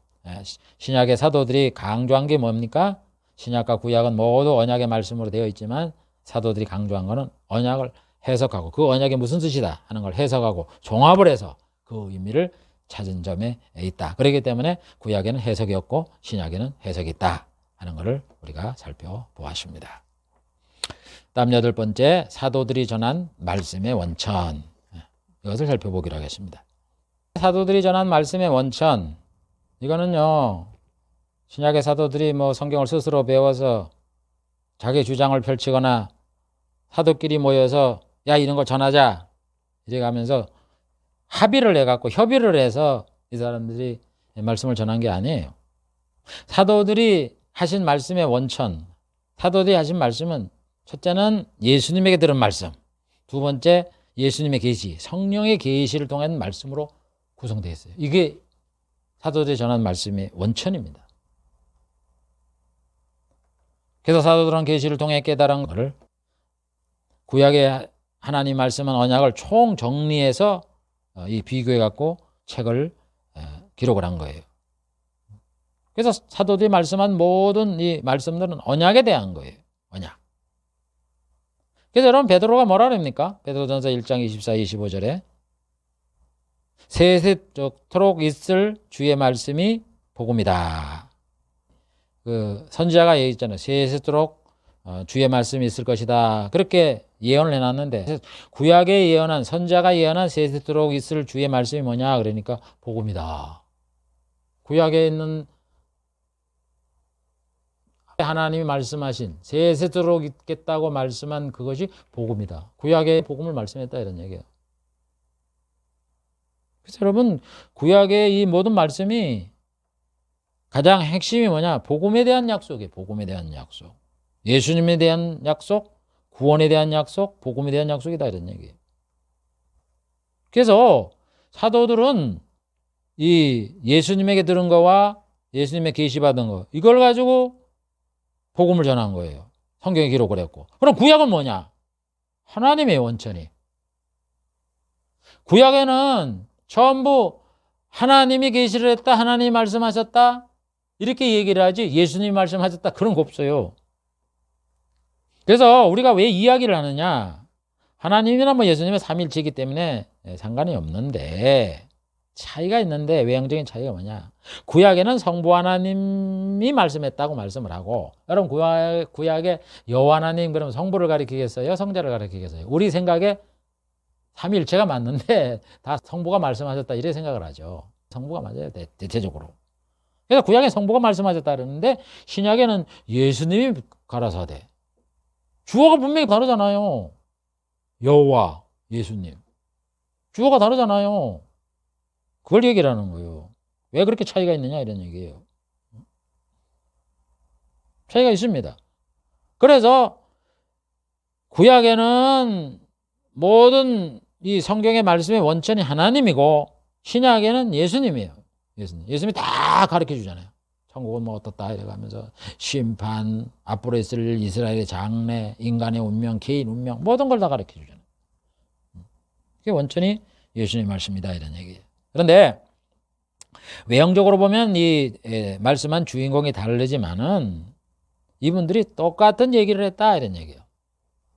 신약의 사도들이 강조한 게 뭡니까? 신약과 구약은 모두 언약의 말씀으로 되어 있지만 사도들이 강조한 거는 언약을 해석하고 그 언약이 무슨 뜻이다 하는 걸 해석하고 종합을 해서 그 의미를 찾은 점에 있다. 그렇기 때문에 구약에는 해석이 없고 신약에는 해석이 있다 하는 것을 우리가 살펴보았습니다. 다음 8번째, 사도들이 전한 말씀의 원천. 이것을 살펴보기로 하겠습니다. 사도들이 전한 말씀의 원천, 이거는요 신약의 사도들이 뭐 성경을 스스로 배워서 자기 주장을 펼치거나 사도끼리 모여서 야 이런 거 전하자 이래 가면서 합의를 해갖고 협의를 해서 이 사람들이 말씀을 전한 게 아니에요. 사도들이 하신 말씀의 원천, 사도들이 하신 말씀은 첫째는 예수님에게 들은 말씀, 두 번째 예수님의 계시, 성령의 계시를 통한 말씀으로 구성되어 있어요. 이게 사도들이 전한 말씀의 원천입니다. 그래서 사도들은 계시를 통해 깨달은 것을 구약의 하나님 말씀은 언약을 총정리해서 이 비교해 갖고 책을 기록을 한 거예요. 그래서 사도들이 말씀한 모든 이 말씀들은 언약에 대한 거예요. 언약. 그래서 여러분 베드로가 뭐라 그럽니까? 베드로전서 1장 24, 25절에 세세토록 있을 주의 말씀이 복음이다. 그 선지자가 얘기했잖아요. 세세토록 주의 말씀이 있을 것이다. 그렇게 예언을 해놨는데 구약에 예언한 선지자가 예언한 세세토록 있을 주의 말씀이 뭐냐? 그러니까 복음이다. 구약에 있는 하나님이 말씀하신 세세토록 있겠다고 말씀한 그것이 복음이다. 구약의 복음을 말씀했다 이런 얘기예요. 그래서 여러분 구약의 이 모든 말씀이 가장 핵심이 뭐냐? 복음에 대한 약속이에요. 복음에 대한 약속. 예수님에 대한 약속, 구원에 대한 약속, 복음에 대한 약속이다 이런 얘기예요. 그래서 사도들은 이 예수님에게 들은 거와 예수님의 계시받은 거 이걸 가지고 복음을 전한 거예요. 성경에 기록을 했고. 그럼 구약은 뭐냐? 하나님의 원천이. 구약에는 전부 하나님이 계시를 했다, 하나님이 말씀하셨다 이렇게 얘기를 하지 예수님이 말씀하셨다 그런 거 없어요. 그래서 우리가 왜 이야기를 하느냐? 하나님이나 뭐 예수님의 삼일체이기 때문에 상관이 없는데 차이가 있는데 외형적인 차이가 뭐냐? 구약에는 성부 하나님이 말씀했다고 말씀을 하고, 여러분 구약에 여호와 하나님 그러면 성부를 가리키겠어요? 성자를 가리키겠어요? 우리 생각에 삼일체가 맞는데 다 성부가 말씀하셨다 이렇게 생각을 하죠. 성부가 맞아요 대체적으로. 그래서 구약에 성부가 말씀하셨다 그러는데 신약에는 예수님이 가라사대. 주어가 분명히 다르잖아요. 여호와, 예수님. 주어가 다르잖아요. 그걸 얘기를 하는 거예요. 왜 그렇게 차이가 있느냐 이런 얘기예요. 차이가 있습니다. 그래서 구약에는 모든 이 성경의 말씀의 원천이 하나님이고 신약에는 예수님이에요. 예수님이 다 가르쳐 주잖아요. 천국은 뭐 어떻다 이래가면서 심판, 앞으로 있을 이스라엘의 장래, 인간의 운명, 개인 운명 모든 걸 다 가르쳐 주잖아요. 그게 원천이 예수님의 말씀이다 이런 얘기예요. 그런데 외형적으로 보면 이 말씀한 주인공이 다르지만은 이분들이 똑같은 얘기를 했다 이런 얘기예요.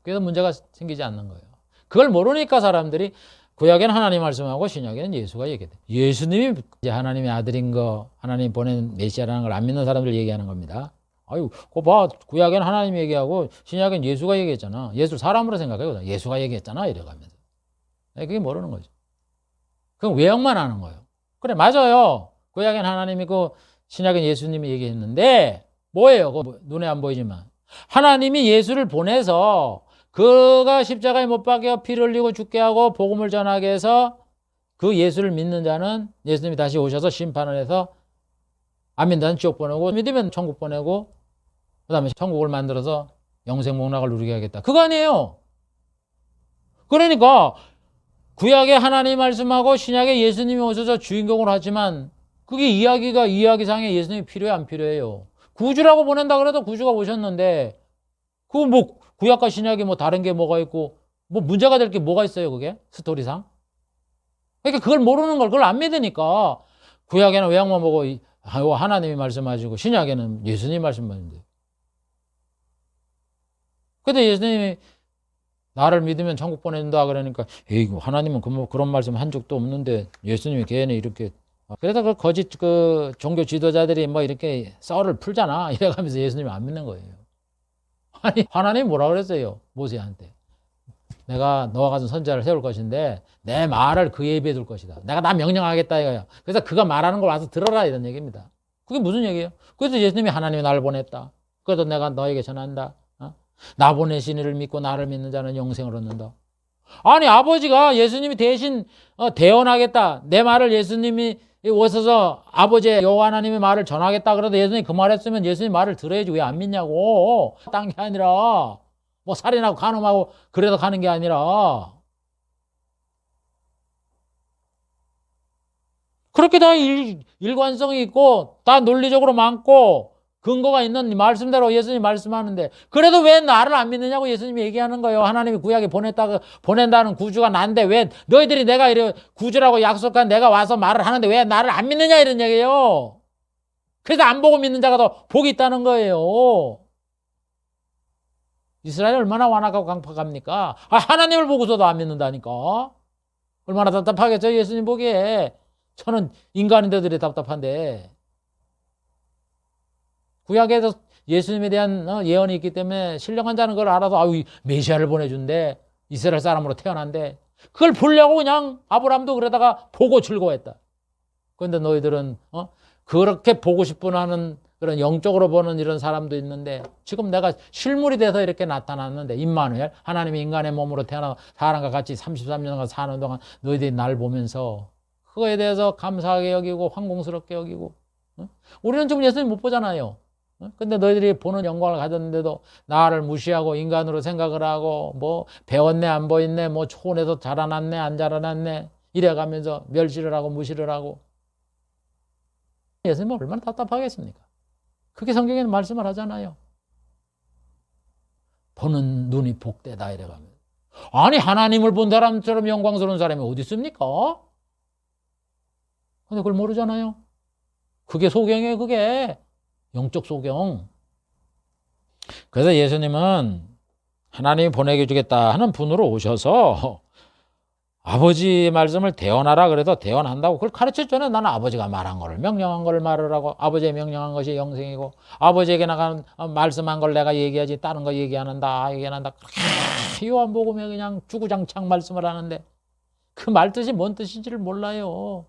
그래서 문제가 생기지 않는 거예요. 그걸 모르니까 사람들이 구약에는 하나님 말씀하고 신약에는 예수가 얘기해. 예수님이 이제 하나님의 아들인 거, 하나님 보낸 메시아라는 걸 안 믿는 사람들 얘기하는 겁니다. 아유, 그거 봐. 구약에는 하나님 얘기하고 신약에는 예수가 얘기했잖아. 예수를 사람으로 생각해요. 예수가 얘기했잖아. 이래가면서. 그게 모르는 거죠. 그건 외형만 하는 거예요. 그래, 맞아요. 구약에는 하나님이고 신약에는 예수님이 얘기했는데 뭐예요? 그거 눈에 안 보이지만. 하나님이 예수를 보내서 그가 십자가에 못 박여 피를 흘리고 죽게 하고 복음을 전하게 해서 그 예수를 믿는 자는 예수님이 다시 오셔서 심판을 해서 안 믿는 자는 지옥 보내고 믿으면 천국 보내고 그 다음에 천국을 만들어서 영생 복락을 누리게 하겠다. 그거 아니에요. 그러니까 구약에 하나님 말씀하고 신약에 예수님이 오셔서 주인공을 하지만 그게 이야기상에 예수님이 필요해 안 필요해요. 구주라고 보낸다 그래도 구주가 오셨는데 그 뭐 구약과 신약이 뭐 다른 게 뭐가 있고 뭐 문제가 될 게 뭐가 있어요 그게 스토리상. 그러니까 그걸 모르는 걸 그걸 안 믿으니까 구약에는 외양만 보고 하나님이 말씀하시고 신약에는 예수님이 말씀하시는데 근데 예수님이 나를 믿으면 천국 보낸다 그러니까 에이 하나님은 그런 말씀 한 적도 없는데 예수님이 걔네 이렇게 그래서 그 거짓 그 종교 지도자들이 뭐 이렇게 썰을 풀잖아 이래가면서 예수님이 안 믿는 거예요. 아니 하나님이 뭐라 그랬어요 모세한테. 내가 너와 같은 선지자를 세울 것인데 내 말을 그에 입에 둘 것이다. 내가 나 명령하겠다 이거야. 그래서 그가 말하는 걸 와서 들어라 이런 얘기입니다. 그게 무슨 얘기예요? 그래서 예수님이 하나님이 나를 보냈다. 그래서 내가 너에게 전한다. 나 보내신 이를 믿고 나를 믿는 자는 영생을 얻는다. 아니 아버지가 예수님이 대신 대언하겠다. 내 말을 예수님이 오셔서 아버지 여호와 하나님의 말을 전하겠다. 그래도 예수님이 그 말했으면 예수님 말을 들어야지 왜 안 믿냐고. 딴 게 아니라 뭐 살인하고 간음하고 그래서 가는 게 아니라 그렇게 다 일관성이 있고 다 논리적으로 많고 근거가 있는 말씀대로 예수님이 말씀하는데 그래도 왜 나를 안 믿느냐고 예수님이 얘기하는 거예요. 하나님이 구약에 보낸다는 구주가 난데 왜 너희들이 내가 이래 구주라고 약속한 내가 와서 말을 하는데 왜 나를 안 믿느냐 이런 얘기예요. 그래서 안 보고 믿는 자가 더 복이 있다는 거예요. 이스라엘 얼마나 완악하고 강팍합니까? 하나님을 보고서도 안 믿는다니까. 얼마나 답답하겠죠 예수님 보기에. 저는 인간인들이 답답한데 구약에서 예수님에 대한 예언이 있기 때문에 신령한 자는 그걸 알아서 아유 메시아를 보내준대. 이스라엘 사람으로 태어난대. 그걸 보려고 그냥 아브라함도 그러다가 보고 즐거워했다. 그런데 너희들은 그렇게 보고 싶어 하는 그런 영적으로 보는 이런 사람도 있는데 지금 내가 실물이 돼서 이렇게 나타났는데 임마누엘 하나님이 인간의 몸으로 태어나 사람과 같이 33년간 사는 동안 너희들이 날 보면서 그거에 대해서 감사하게 여기고 황공스럽게 여기고 우리는 지금 예수님 못 보잖아요. 근데 너희들이 보는 영광을 가졌는데도 나를 무시하고 인간으로 생각을 하고 뭐 배웠네 안 보였네 뭐 초원에서 자라났네 안 자라났네 이래가면서 멸시를 하고 무시를 하고 예수님은 얼마나 답답하겠습니까? 그게 성경에는 말씀을 하잖아요. 보는 눈이 복되다 이래가면서 아니 하나님을 본 사람처럼 영광스러운 사람이 어디 있습니까? 근데 그걸 모르잖아요. 그게 소경이에요 그게. 영적 소경. 그래서 예수님은 하나님이 보내게 주겠다 하는 분으로 오셔서 아버지의 말씀을 대언하라 그래도 대언한다고 그걸 가르쳤잖아요. 나는 아버지가 말한 거를 명령한 걸 말을 하고 아버지의 명령한 것이 영생이고 아버지에게 나간 말씀한 걸 내가 얘기하지 다른 거 얘기 안 한다. 요한복음에 그냥 주구장창 말씀을 하는데 그 말 뜻이 뭔 뜻인지를 몰라요.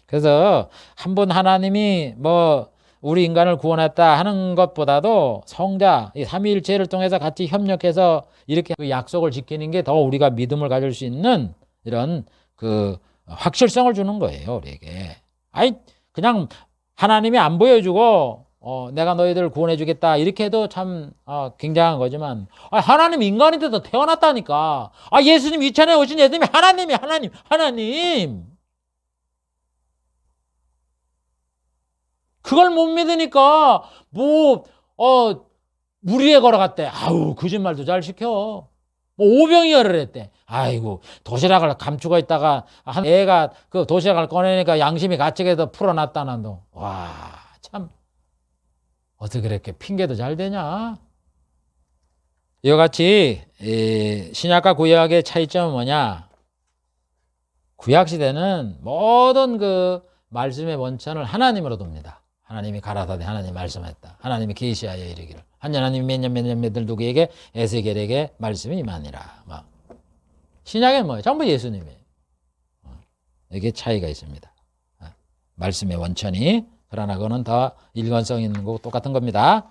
그래서 한 번 하나님이 뭐 우리 인간을 구원했다 하는 것보다도 성자 이 삼위일체를 통해서 같이 협력해서 이렇게 그 약속을 지키는 게 더 우리가 믿음을 가질 수 있는 이런 그 확실성을 주는 거예요 우리에게. 아이 그냥 하나님이 안 보여주고 내가 너희들을 구원해 주겠다. 이렇게 해도 참 굉장한 거지만 하나님 인간이 돼서 태어났다니까. 예수님 이천에 오신 예수님이 하나님. 그걸 못 믿으니까 물 위에 걸어갔대. 거짓말도 잘 시켜. 오병이어를 했대. 아이고, 도시락을 감추고 있다가 한 애가 그 도시락을 꺼내니까 양심이 가책해서 풀어놨다는 놈. 와, 참. 어떻게 그렇게 핑계도 잘 되냐? 이와 같이 신약과 구약의 차이점은 뭐냐? 구약 시대는 모든 그 말씀의 원천을 하나님으로 둡니다. 하나님이 가라사대 하나님이 말씀했다. 하나님이 계시하여 이르기를 한 하나님이 몇 년 누구에게 에스겔에게 말씀이 임하니라. 신약은 뭐예요? 전부 예수님이에요. 이게 차이가 있습니다. 말씀의 원천이. 그러나 그거는 더 일관성 있는 거고 똑같은 겁니다.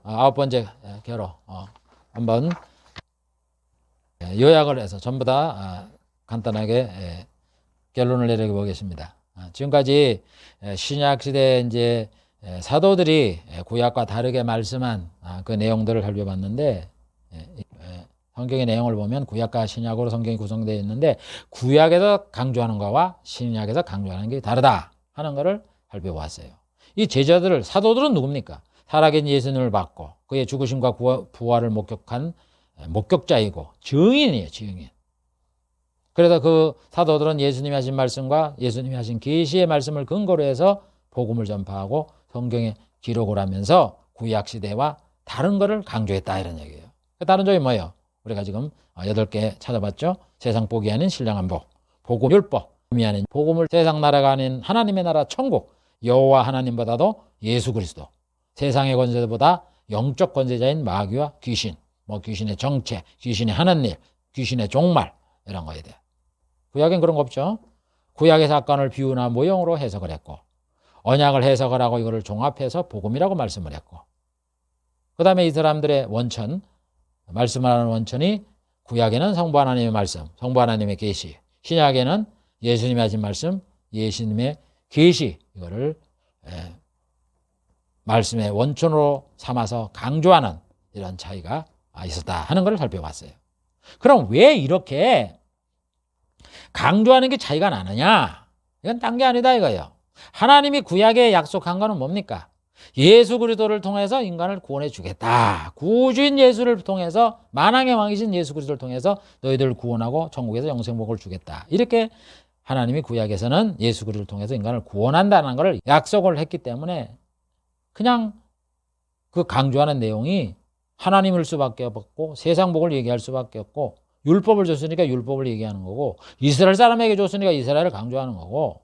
아홉 번째 결호 한번 요약을 해서 전부 다 간단하게 결론을 내려보겠습니다. 지금까지 신약 시대 이제 사도들이 구약과 다르게 말씀한 그 내용들을 살펴봤는데, 성경의 내용을 보면 구약과 신약으로 성경이 구성되어 있는데 구약에서 강조하는 것과 신약에서 강조하는 게 다르다 하는 것을 살펴보았어요. 이 제자들을, 사도들은 누굽니까? 살아계신 예수님을 받고 그의 죽으심과 부활을 목격한 목격자이고 증인이에요. 증인. 그래서 그 사도들은 예수님이 하신 말씀과 예수님이 하신 계시의 말씀을 근거로 해서 복음을 전파하고 성경에 기록을 하면서 구약 시대와 다른 것을 강조했다 이런 얘기예요. 다른 점이 뭐예요? 우리가 지금 8개 찾아봤죠. 세상 복이 아닌 신령한 복, 복음 율법, 아닌 복음을 세상 나라가 아닌 하나님의 나라 천국, 여호와 하나님보다도 예수 그리스도, 세상의 권세보다 영적 권세자인 마귀와 귀신, 귀신의 정체, 귀신의 하는 일, 귀신의 종말 이런 거에 대해. 구약엔 그런 거 없죠. 구약의 사건을 비유나 모형으로 해석을 했고 언약을 해석을 하고 이거를 종합해서 복음이라고 말씀을 했고, 그 다음에 이 사람들의 원천, 말씀하는 원천이 구약에는 성부 하나님의 말씀, 성부 하나님의 계시, 신약에는 예수님이 하신 말씀, 예수님의 계시, 이거를 말씀의 원천으로 삼아서 강조하는 이런 차이가 있었다 하는 것을 살펴봤어요. 그럼 왜 이렇게 강조하는 게 차이가 나느냐? 이건 딴 게 아니다 이거예요. 하나님이 구약에 약속한 거는 뭡니까? 예수 그리스도를 통해서 인간을 구원해 주겠다. 구주인 예수를 통해서, 만왕의 왕이신 예수 그리스도를 통해서 너희들을 구원하고 천국에서 영생복을 주겠다. 이렇게 하나님이 구약에서는 예수 그리스도를 통해서 인간을 구원한다는 것을 약속을 했기 때문에 그냥 그 강조하는 내용이 하나님일 수밖에 없고 세상 복을 얘기할 수밖에 없고, 율법을 줬으니까 율법을 얘기하는 거고, 이스라엘 사람에게 줬으니까 이스라엘을 강조하는 거고,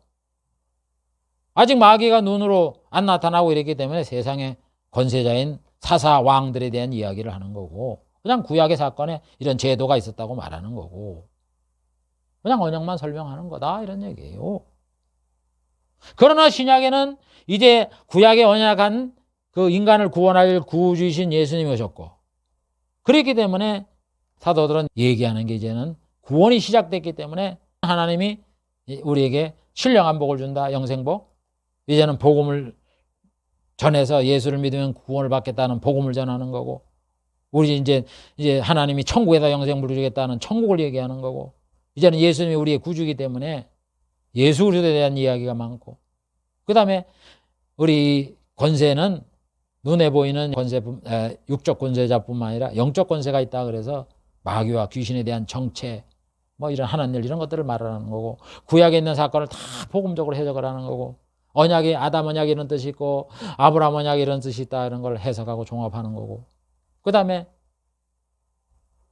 아직 마귀가 눈으로 안 나타나고 이랬기 때문에 세상의 권세자인 사사 왕들에 대한 이야기를 하는 거고, 그냥 구약의 사건에 이런 제도가 있었다고 말하는 거고, 그냥 언약만 설명하는 거다 이런 얘기예요. 그러나 신약에는 이제 구약의 언약한 그 인간을 구원할 구주이신 예수님이 오셨고, 그렇기 때문에 사도들은 얘기하는 게 이제는 구원이 시작됐기 때문에 하나님이 우리에게 신령한 복을 준다, 영생복. 이제는 복음을 전해서 예수를 믿으면 구원을 받겠다는 복음을 전하는 거고, 우리 이제 하나님이 천국에다 영생복을 주겠다는 천국을 얘기하는 거고, 이제는 예수님이 우리의 구주이기 때문에 예수 그리스도에 대한 이야기가 많고, 그 다음에 우리 권세는 눈에 보이는 권세, 육적 권세자뿐만 아니라 영적 권세가 있다. 그래서 마귀와 귀신에 대한 정체, 이런 하나님 일, 이런 것들을 말하는 거고, 구약에 있는 사건을 다 복음적으로 해석을 하는 거고, 언약이 아담 언약이 이런 뜻이 있고 아브라함 언약이 이런 뜻이 있다, 이런 걸 해석하고 종합하는 거고, 그 다음에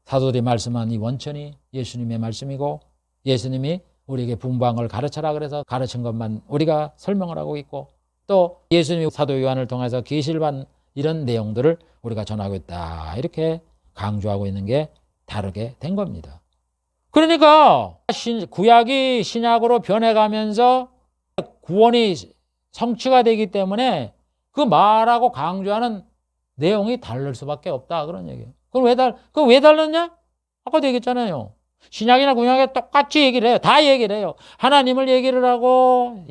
사도들이 말씀한 이 원천이 예수님의 말씀이고, 예수님이 우리에게 분부한 걸 가르쳐라 그래서 가르친 것만 우리가 설명을 하고 있고, 또 예수님이 사도 요한을 통해서 계시를 받은 이런 내용들을 우리가 전하고 있다, 이렇게 강조하고 있는 게 다르게 된 겁니다. 그러니까 구약이 신약으로 변해가면서 구원이 성취가 되기 때문에 그 말하고 강조하는 내용이 다를 수밖에 없다, 그런 얘기예요. 그럼 왜 다르냐? 아까도 얘기했잖아요. 신약이나 구약에 똑같이 얘기를 해요. 다 얘기를 해요. 하나님을 얘기를 하고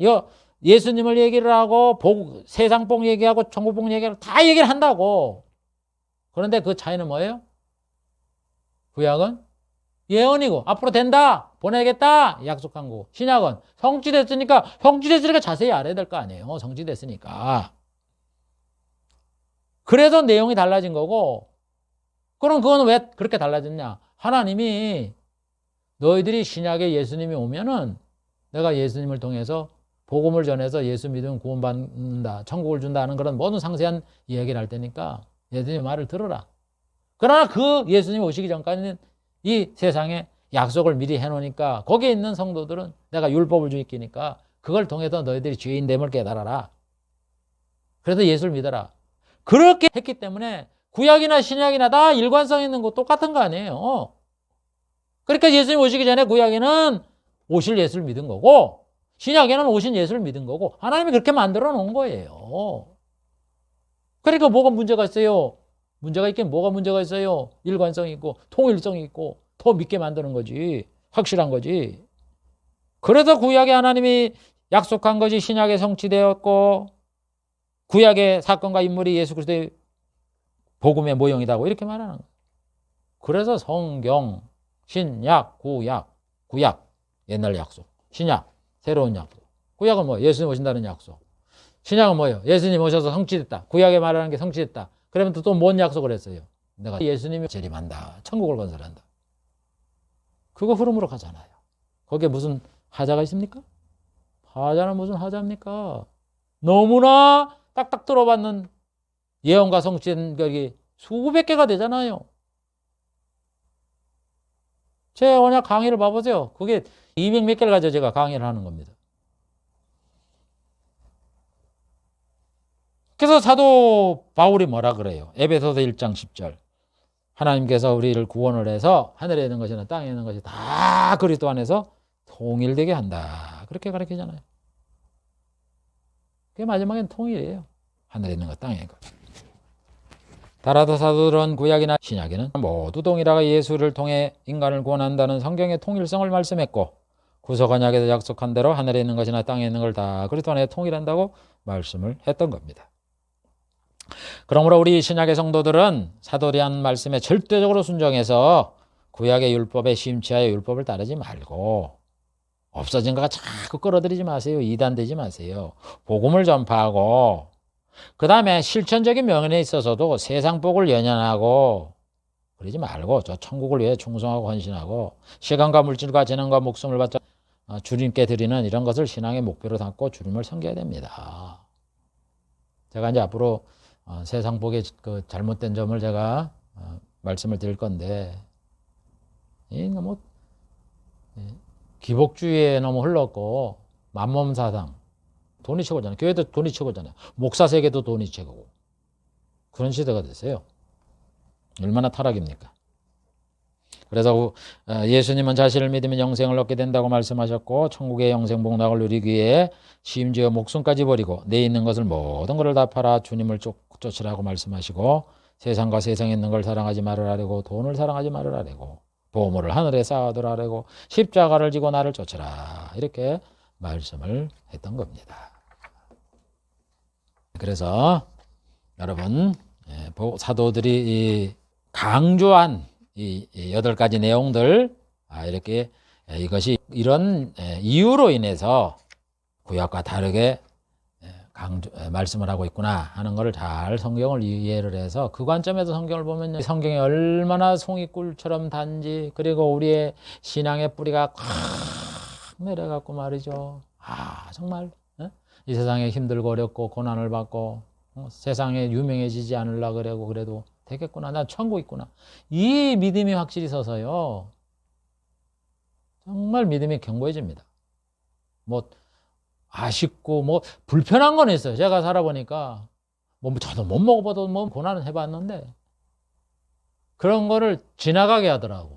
예수님을 얘기를 하고 세상복 얘기하고 천국복 얘기하고 다 얘기를 한다고. 그런데 그 차이는 뭐예요? 구약은 예언이고 앞으로 된다, 보내겠다 약속한 거고, 신약은 성취됐으니까 자세히 알아야 될 거 아니에요. 성취됐으니까. 그래서 내용이 달라진 거고. 그럼 그건 왜 그렇게 달라졌냐? 하나님이 너희들이 신약에 예수님이 오면은 내가 예수님을 통해서 복음을 전해서 예수 믿으면 구원받는다, 천국을 준다 하는 그런 모든 상세한 이야기를 할 테니까 예수님 말을 들어라. 그러나 그 예수님이 오시기 전까지는 이 세상에 약속을 미리 해놓으니까 거기에 있는 성도들은 내가 율법을 주니까 그걸 통해서 너희들이 죄인됨을 깨달아라. 그래서 예수를 믿어라. 그렇게 했기 때문에 구약이나 신약이나 다 일관성 있는 거 똑같은 거 아니에요. 그러니까 예수님 오시기 전에 구약에는 오실 예수를 믿은 거고, 신약에는 오신 예수를 믿은 거고, 하나님이 그렇게 만들어 놓은 거예요. 그러니까 뭐가 문제가 있어요? 문제가 있긴 뭐가 문제가 있어요? 일관성이 있고 통일성이 있고 더 믿게 만드는 거지. 확실한 거지. 그래서 구약에 하나님이 약속한 것이 신약에 성취되었고, 구약의 사건과 인물이 예수 그리스도의 복음의 모형이다고 이렇게 말하는 거예요. 그래서 성경, 신약, 구약 옛날 약속, 신약 새로운 약속. 구약은 뭐 예수님 오신다는 약속. 신약은 뭐예요? 예수님 오셔서 성취됐다. 구약에 말하는 게 성취됐다. 그러면 또 뭔 약속을 했어요? 내가 예수님이 재림한다. 천국을 건설한다. 그거 흐름으로 가잖아요. 거기에 무슨 하자가 있습니까? 하자는 무슨 하자입니까? 너무나 딱딱 들어받는 예언과 성취된 것이 수백 개가 되잖아요. 제 언약 강의를 봐보세요. 그게 200 몇 개를 가지고 제가 강의를 하는 겁니다. 그래서 사도 바울이 뭐라 그래요? 에베소서 1장 10절. 하나님께서 우리를 구원을 해서 하늘에 있는 것이나 땅에 있는 것이 다 그리스도 안에서 통일되게 한다. 그렇게 가르치잖아요. 그게 마지막엔 통일이에요. 하늘에 있는 것, 땅에 있는 것. 따라서 사도들은 구약이나 신약에는 모두 동일하게 예수를 통해 인간을 구원한다는 성경의 통일성을 말씀했고, 구속 언약에서 약속한 대로 하늘에 있는 것이나 땅에 있는 걸 다 그리스도 안에 통일한다고 말씀을 했던 겁니다. 그러므로 우리 신약의 성도들은 사도들이 한 말씀에 절대적으로 순종해서 구약의 율법에 심취하여 율법을 따르지 말고, 없어진 거가 자꾸 끌어들이지 마세요. 이단되지 마세요. 복음을 전파하고, 그 다음에 실천적인 면에 있어서도 세상 복을 연연하고 그러지 말고 저 천국을 위해 충성하고 헌신하고 시간과 물질과 재능과 목숨을 바쳐 주님께 드리는 이런 것을 신앙의 목표로 삼고 주님을 섬겨야 됩니다. 제가 이제 앞으로 세상 복의 그 잘못된 점을 제가 말씀을 드릴 건데, 이 너무 기복주의에 너무 흘렀고 만몸 사상, 돈이 최고잖아요. 교회도 돈이 최고잖아요. 목사 세계도 돈이 최고고. 그런 시대가 됐어요. 얼마나 타락입니까? 그래서 예수님은 자신을 믿으면 영생을 얻게 된다고 말씀하셨고, 천국의 영생 복락을 누리기 위해 심지어 목숨까지 버리고 내 있는 것을 모든 것을 다 팔아 주님을 쫓으라고 말씀하시고, 세상과 세상에 있는 걸 사랑하지 말으라고, 돈을 사랑하지 말으라고, 보물을 하늘에 쌓아두라고, 십자가를 지고 나를 쫓으라, 이렇게 말씀을 했던 겁니다. 그래서 여러분, 사도들이 강조한 이 8가지 내용들, 이렇게 이것이 이런 이유로 인해서 구약과 다르게 말씀을 하고 있구나 하는 것을 잘 성경을 이해를 해서, 그 관점에서 성경을 보면 성경이 얼마나 송이꿀처럼 단지, 그리고 우리의 신앙의 뿌리가 콱 내려갖고 말이죠. 정말 이 세상에 힘들고 어렵고 고난을 받고 세상에 유명해지지 않으려고 그러고 그래도 되겠구나. 난 천국 있구나. 이 믿음이 확실히 서서요, 정말 믿음이 견고해집니다. 뭐 아쉽고 뭐 불편한 건 있어요. 제가 살아보니까 저도 못 먹어봐도 고난은 해봤는데 그런 거를 지나가게 하더라고.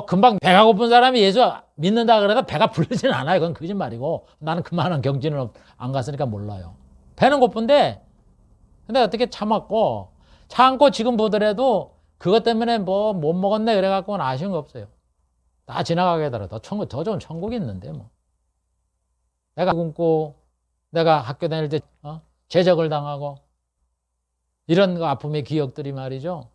금방 배가 고픈 사람이 예수 믿는다 그래도 배가 부르지는 않아요. 그건 거짓말이고, 나는 그만한 경지는 안 갔으니까 몰라요. 배는 고픈데 근데 어떻게 참고 지금 보더라도 그것 때문에 못 먹었네 그래갖고는 아쉬운 거 없어요. 다 지나가게 하더라도 더 좋은 천국이 있는데 뭐. 내가 굶고 내가 학교 다닐 때 제적을 당하고 이런 아픔의 기억들이 말이죠.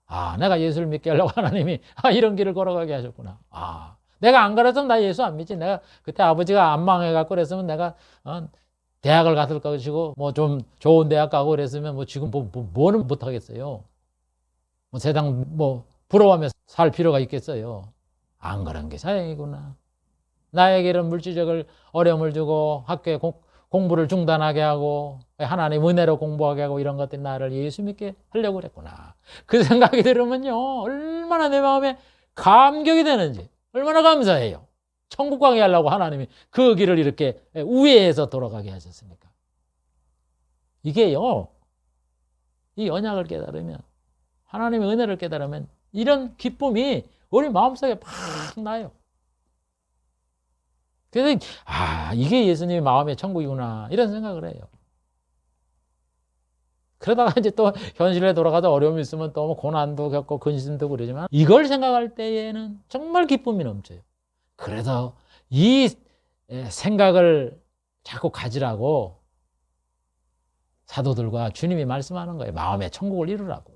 아, 내가 예수를 믿게 하려고 하나님이 이런 길을 걸어가게 하셨구나. 아, 내가 안 걸었으면 나 예수 안 믿지. 내가 그때 아버지가 안 망해갖고 그랬으면 내가 대학을 갔을 것이고 뭐 좀 좋은 대학 가고 그랬으면 뭐 지금 뭐는 못 하겠어요. 뭐 세상 뭐 부러워하며 살 필요가 있겠어요. 안 그런 게 다행이구나. 나에게 이런 물질적을 어려움을 주고 학교에 공부를 중단하게 하고 하나님 은혜로 공부하게 하고 이런 것들이 나를 예수 믿게 하려고 그랬구나. 그 생각이 들으면요, 얼마나 내 마음에 감격이 되는지, 얼마나 감사해요. 천국 가게 하려고 하나님이 그 길을 이렇게 우회해서 돌아가게 하셨으니까. 이게요, 이 언약을 깨달으면, 하나님의 은혜를 깨달으면 이런 기쁨이 우리 마음속에 팍 나요. 그래서 이게 예수님의 마음의 천국이구나 이런 생각을 해요. 그러다가 이제 또 현실에 돌아가서 어려움이 있으면 또 뭐 고난도 겪고 근심도 그러지만 이걸 생각할 때에는 정말 기쁨이 넘쳐요. 그래서 이 생각을 자꾸 가지라고 사도들과 주님이 말씀하는 거예요. 마음의 천국을 이루라고.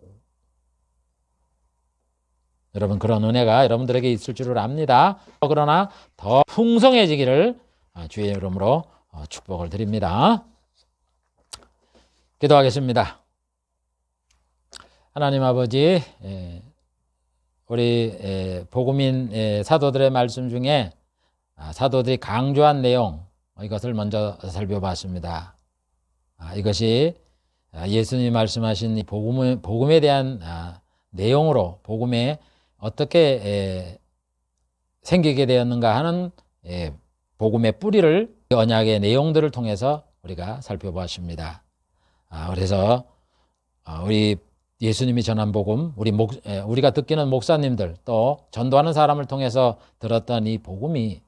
여러분, 그런 은혜가 여러분들에게 있을 줄을 압니다. 그러나 더 풍성해지기를 주의 이름으로 축복을 드립니다. 기도하겠습니다. 하나님 아버지, 우리 복음인 사도들의 말씀 중에 사도들이 강조한 내용, 이것을 먼저 살펴봤습니다. 이것이 예수님이 말씀하신 복음에 대한 내용으로 복음에 어떻게 생기게 되었는가 하는 복음의 뿌리를 언약의 내용들을 통해서 우리가 살펴보았습니다. 그래서 우리 예수님이 전한 복음, 우리가 듣기는 목사님들 또 전도하는 사람을 통해서 들었던 이 복음이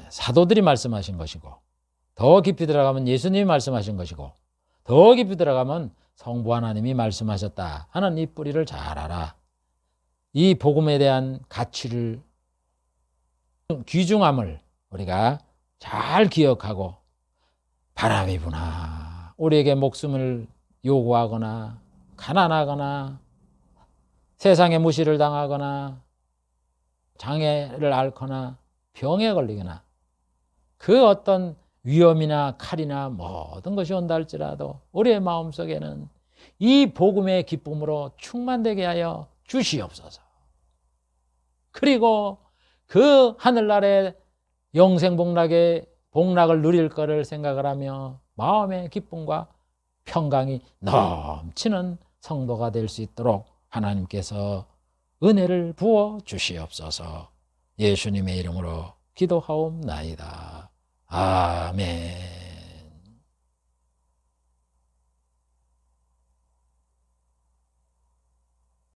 사도들이 말씀하신 것이고, 더 깊이 들어가면 예수님이 말씀하신 것이고, 더 깊이 들어가면 성부 하나님이 말씀하셨다 하는 이 뿌리를 잘 알아. 이 복음에 대한 가치를, 귀중함을 우리가 잘 기억하고, 바람이구나, 우리에게 목숨을 요구하거나 가난하거나 세상에 무시를 당하거나 장애를 앓거나 병에 걸리거나 그 어떤 위험이나 칼이나 모든 것이 온다 할지라도 우리의 마음속에는 이 복음의 기쁨으로 충만되게 하여 주시옵소서. 그리고 그 하늘나라의 영생복락의 복락을 누릴 것을 생각을 하며 마음의 기쁨과 평강이 넘치는 성도가 될 수 있도록 하나님께서 은혜를 부어 주시옵소서. 예수님의 이름으로 기도하옵나이다. 아멘.